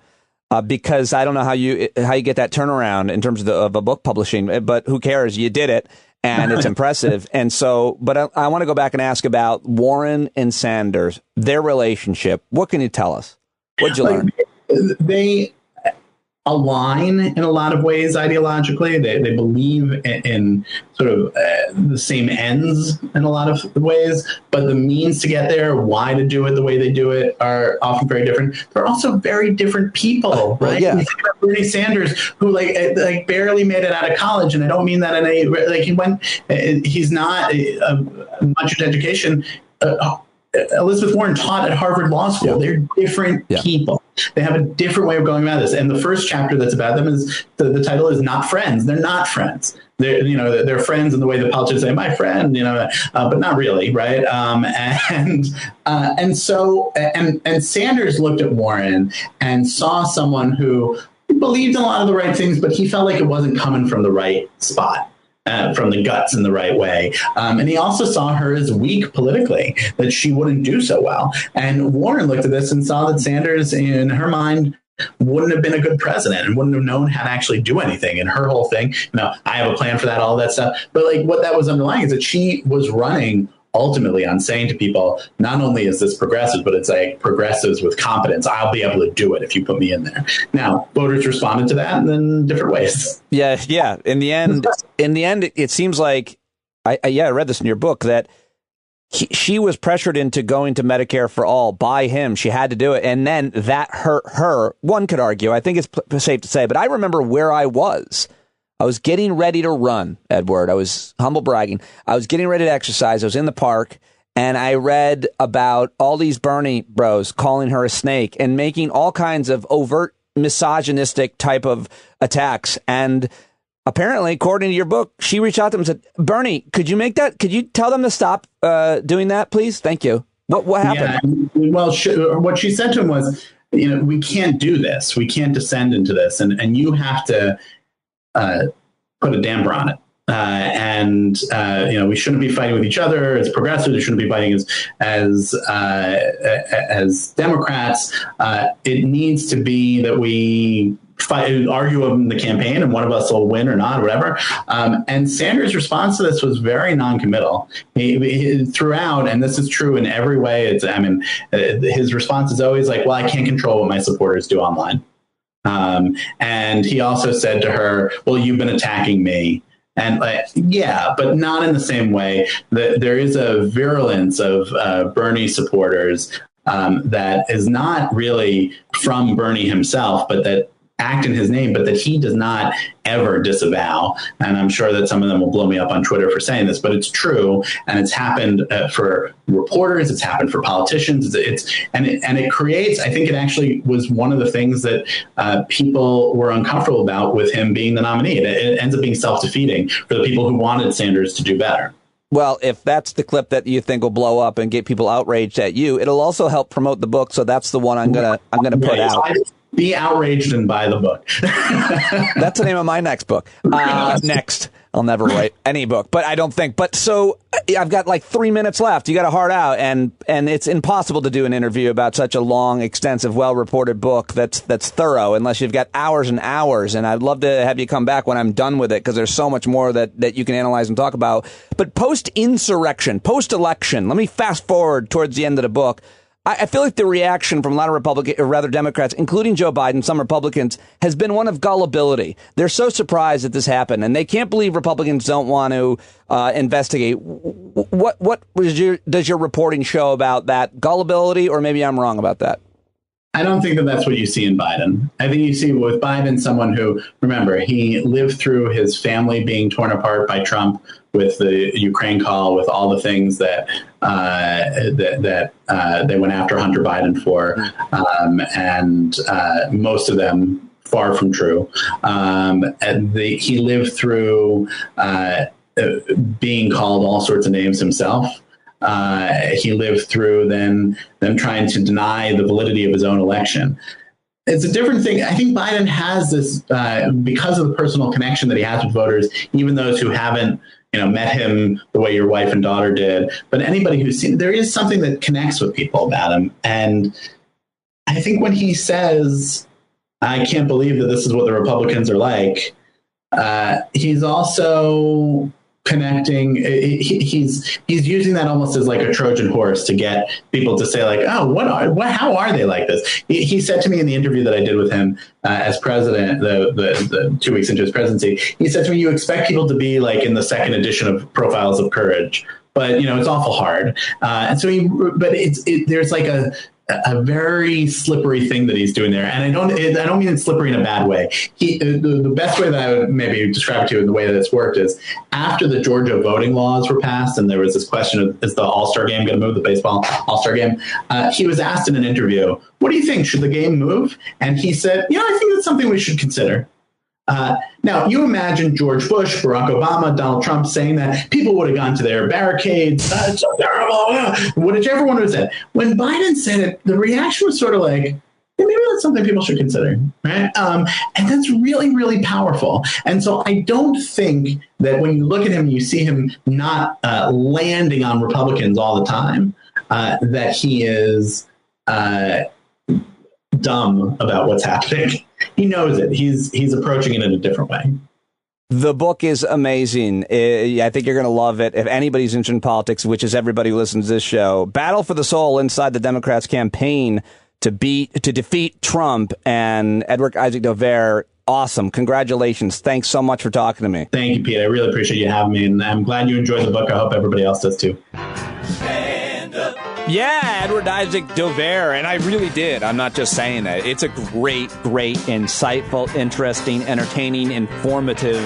[SPEAKER 2] because I don't know how you get that turnaround in terms of a book publishing, but who cares? You did it, and it's impressive. And so, but I want to go back and ask about Warren and Sanders, their relationship. What can you tell us? What'd you learn?
[SPEAKER 17] They align in a lot of ways ideologically. They believe in sort of the same ends in a lot of ways, but the means to get there, why to do it the way they do it, are often very different. They're also very different people, right?
[SPEAKER 2] Yeah.
[SPEAKER 17] You think about Bernie Sanders, who like barely made it out of college, and I don't mean that in he's not much education. Elizabeth Warren taught at Harvard Law School. Yeah. They're different people. They have a different way of going about this. And the first chapter that's about them is the title is Not Friends. They're not friends. They're friends in the way that politicians say, my friend, but not really, right? And Sanders looked at Warren and saw someone who believed in a lot of the right things, but he felt like it wasn't coming from the right spot. From the guts in the right way. And he also saw her as weak politically, that she wouldn't do so well. And Warren looked at this and saw that Sanders, in her mind, wouldn't have been a good president and wouldn't have known how to actually do anything. And her whole thing, I have a plan for that, all that stuff. But like what that was underlying is that she was running ultimately on saying to people, not only is this progressive, but it's like progressives with competence. I'll be able to do it if you put me in there. Now, voters responded to that in different ways.
[SPEAKER 2] Yeah. In the end, it seems like, I read this in your book, that she was pressured into going to Medicare for all by him. She had to do it. And then that hurt her. One could argue, I think it's safe to say, but I remember where I was. I was getting ready to run, Edward. I was humble bragging. I was getting ready to exercise. I was in the park, and I read about all these Bernie bros calling her a snake and making all kinds of overt misogynistic type of attacks. And apparently, according to your book, she reached out to them and said, Bernie, could you tell them to stop doing that, please? Thank you. What happened?
[SPEAKER 17] Yeah, well, what she said to him was, we can't do this. We can't descend into this. And you have to put a damper on it. We shouldn't be fighting with each other as progressives. We shouldn't be fighting as Democrats. It needs to be that we argue in the campaign, and one of us will win or not, or whatever. And Sanders' response to this was very non-committal. He throughout, and this is true in every way. His response is always like, "Well, I can't control what my supporters do online." And he also said to her, "Well, you've been attacking me." And yeah, but not in the same way. There is a virulence of Bernie supporters that is not really from Bernie himself, but that act in his name, but that he does not ever disavow. And I'm sure that some of them will blow me up on Twitter for saying this, but it's true. And it's happened for reporters. It's happened for politicians. It creates, I think it actually was one of the things that people were uncomfortable about with him being the nominee. It ends up being self-defeating for the people who wanted Sanders to do better.
[SPEAKER 2] Well, if that's the clip that you think will blow up and get people outraged at you, it'll also help promote the book. So that's the one I'm gonna put out.
[SPEAKER 17] Be outraged and buy the book.
[SPEAKER 2] That's the name of my next book. Next. I'll never write any book, but I don't think. But so I've got like 3 minutes left. You got to hard out, and it's impossible to do an interview about such a long, extensive, well-reported book that's thorough unless you've got hours and hours. And I'd love to have you come back when I'm done with it, because there's so much more that you can analyze and talk about. But post-insurrection, post-election, let me fast forward towards the end of the book. I feel like the reaction from a lot of Democrats, including Joe Biden, some Republicans, has been one of gullibility. They're so surprised that this happened, and they can't believe Republicans don't want to investigate. What does your reporting show about that gullibility, or maybe I'm wrong about that?
[SPEAKER 17] I don't think that that's what you see in Biden. I think you see with Biden someone who, remember, he lived through his family being torn apart by Trump, with the Ukraine call, with all the things that they went after Hunter Biden for, and most of them far from true. He lived through being called all sorts of names himself. He lived through them trying to deny the validity of his own election. It's a different thing. I think Biden has this, because of the personal connection that he has with voters, even those who haven't met him the way your wife and daughter did. But anybody who's seen, there is something that connects with people about him. And I think when he says, I can't believe that this is what the Republicans are like, he's also connecting. He's using that almost as like a Trojan horse to get people to say like, oh, how are they like this? He said to me in the interview that I did with him as president, the 2 weeks into his presidency, he said to me, you expect people to be like in the second edition of Profiles of Courage, but it's awful hard. And so there's like a very slippery thing that he's doing there. And I don't mean it's slippery in a bad way. The best way that I would maybe describe it to you in the way that it's worked is after the Georgia voting laws were passed and there was this question of, is the All-Star game going to move, the baseball All-Star game? He was asked in an interview, what do you think? Should the game move? And he said, I think that's something we should consider. Now, you imagine George Bush, Barack Obama, Donald Trump saying that, people would have gone to their barricades. It's so terrible. Whichever one was said. When Biden said it, the reaction was sort of like, maybe that's something people should consider, right? And that's really, really powerful. And so I don't think that when you look at him, you see him not landing on Republicans all the time, that he is dumb about what's happening. He knows it. He's approaching it in a different way.
[SPEAKER 2] The book is amazing. I think you're going to love it. If anybody's interested in politics, which is everybody who listens to this show, Battle for the Soul inside the Democrats' campaign to defeat Trump, and Edward Isaac Dovere. Awesome. Congratulations. Thanks so much for talking to me.
[SPEAKER 17] Thank you, Pete. I really appreciate you having me, and I'm glad you enjoyed the book. I hope everybody else does too.
[SPEAKER 18] Stand up.
[SPEAKER 2] Yeah, Edward Isaac Dovere, and I really did. I'm not just saying that. It's a great, insightful, interesting, entertaining, informative,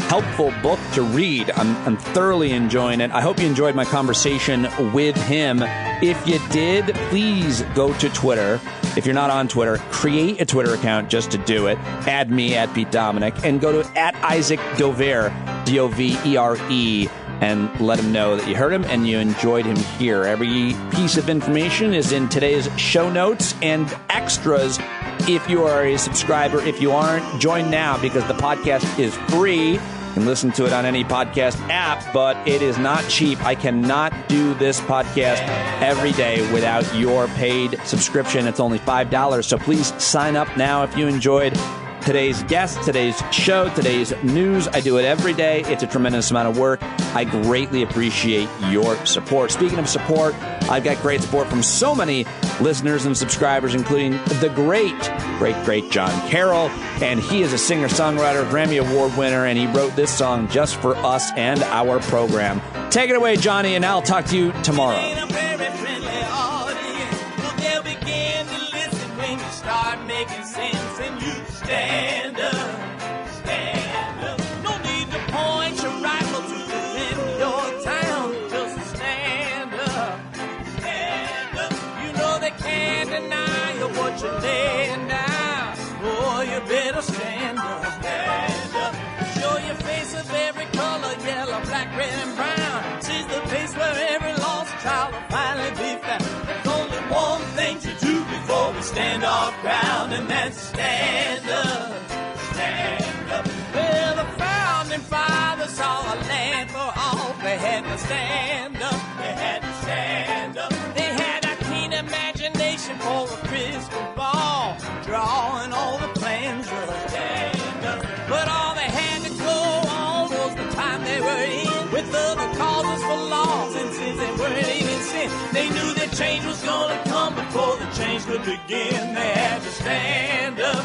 [SPEAKER 2] helpful book to read. I'm thoroughly enjoying it. I hope you enjoyed my conversation with him. If you did, please go to Twitter. If you're not on Twitter, create a Twitter account just to do it. Add me at Pete Dominic and go to @Isaac Dovere, Dovere, and let him know that you heard him and you enjoyed him here. Every piece of information is in today's show notes and extras. If you are a subscriber, if you aren't, join now because the podcast is free. You can listen to it on any podcast app, but it is not cheap. I cannot do this podcast every day without your paid subscription. It's only $5. So please sign up now if you enjoyed today's guest, today's show, today's news. I do it every day. It's a tremendous amount of work. I greatly appreciate your support. Speaking of support, I've got great support from so many listeners and subscribers, including the great John Carroll. And he is a singer-songwriter, Grammy Award winner, and he wrote this song just for us and our program. Take it away, Johnny, and I'll talk to you tomorrow.
[SPEAKER 18] Stand up, stand up. No need to point your rifle to defend your town. Just stand up, stand up. You know they can't deny you what you're laying down. Boy, you better stand up, stand up. Show your face of every color, yellow, black, red, and brown. She's the place where every lost child will finally be found. There's only one thing to do before we stand our ground, and that's stand up. Stand up. Well, the founding fathers saw a land for all. They had to stand up. They had to stand up. They had a keen imagination for a crystal ball, drawing all the plans of stand up. But all they had to go on was the time they were in, with other causes for laws, and since they weren't even sin, they knew that change was gonna come before the change could begin. They had to stand up.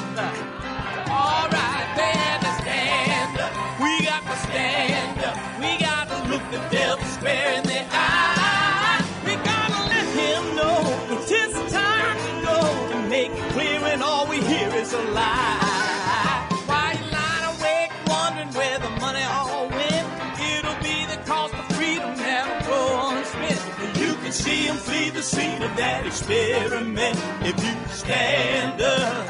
[SPEAKER 18] All right, they had to stand up. We got to stand up. We got to look the devil square in the eye. We got to let him know it's his time to go, and make it clear when all we hear is a lie. Why you lying awake wondering where the money all went? It'll be the cost of freedom that'll go unspent. You can see him flee the scene of that experiment if you stand up.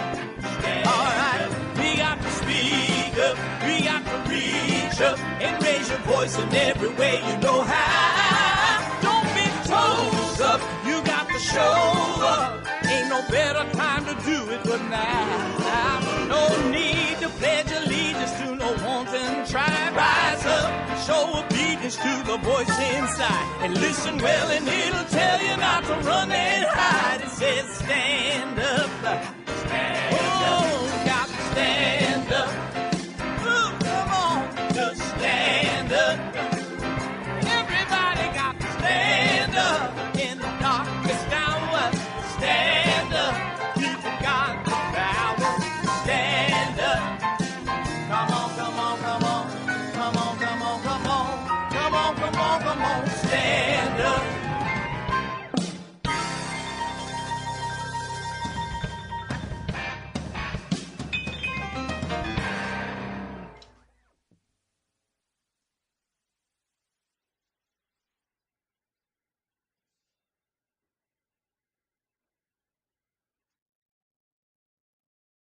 [SPEAKER 18] All right. We got to speak up, we got to reach up, and raise your voice in every way you know how. Don't be toes up, you got to show up. Ain't no better time to do it but now. No need to pledge allegiance to no wanton tribe. Rise up and show obedience to the voice inside. And listen well and it'll tell you not to run and hide. It says stand up, stand up. Stand.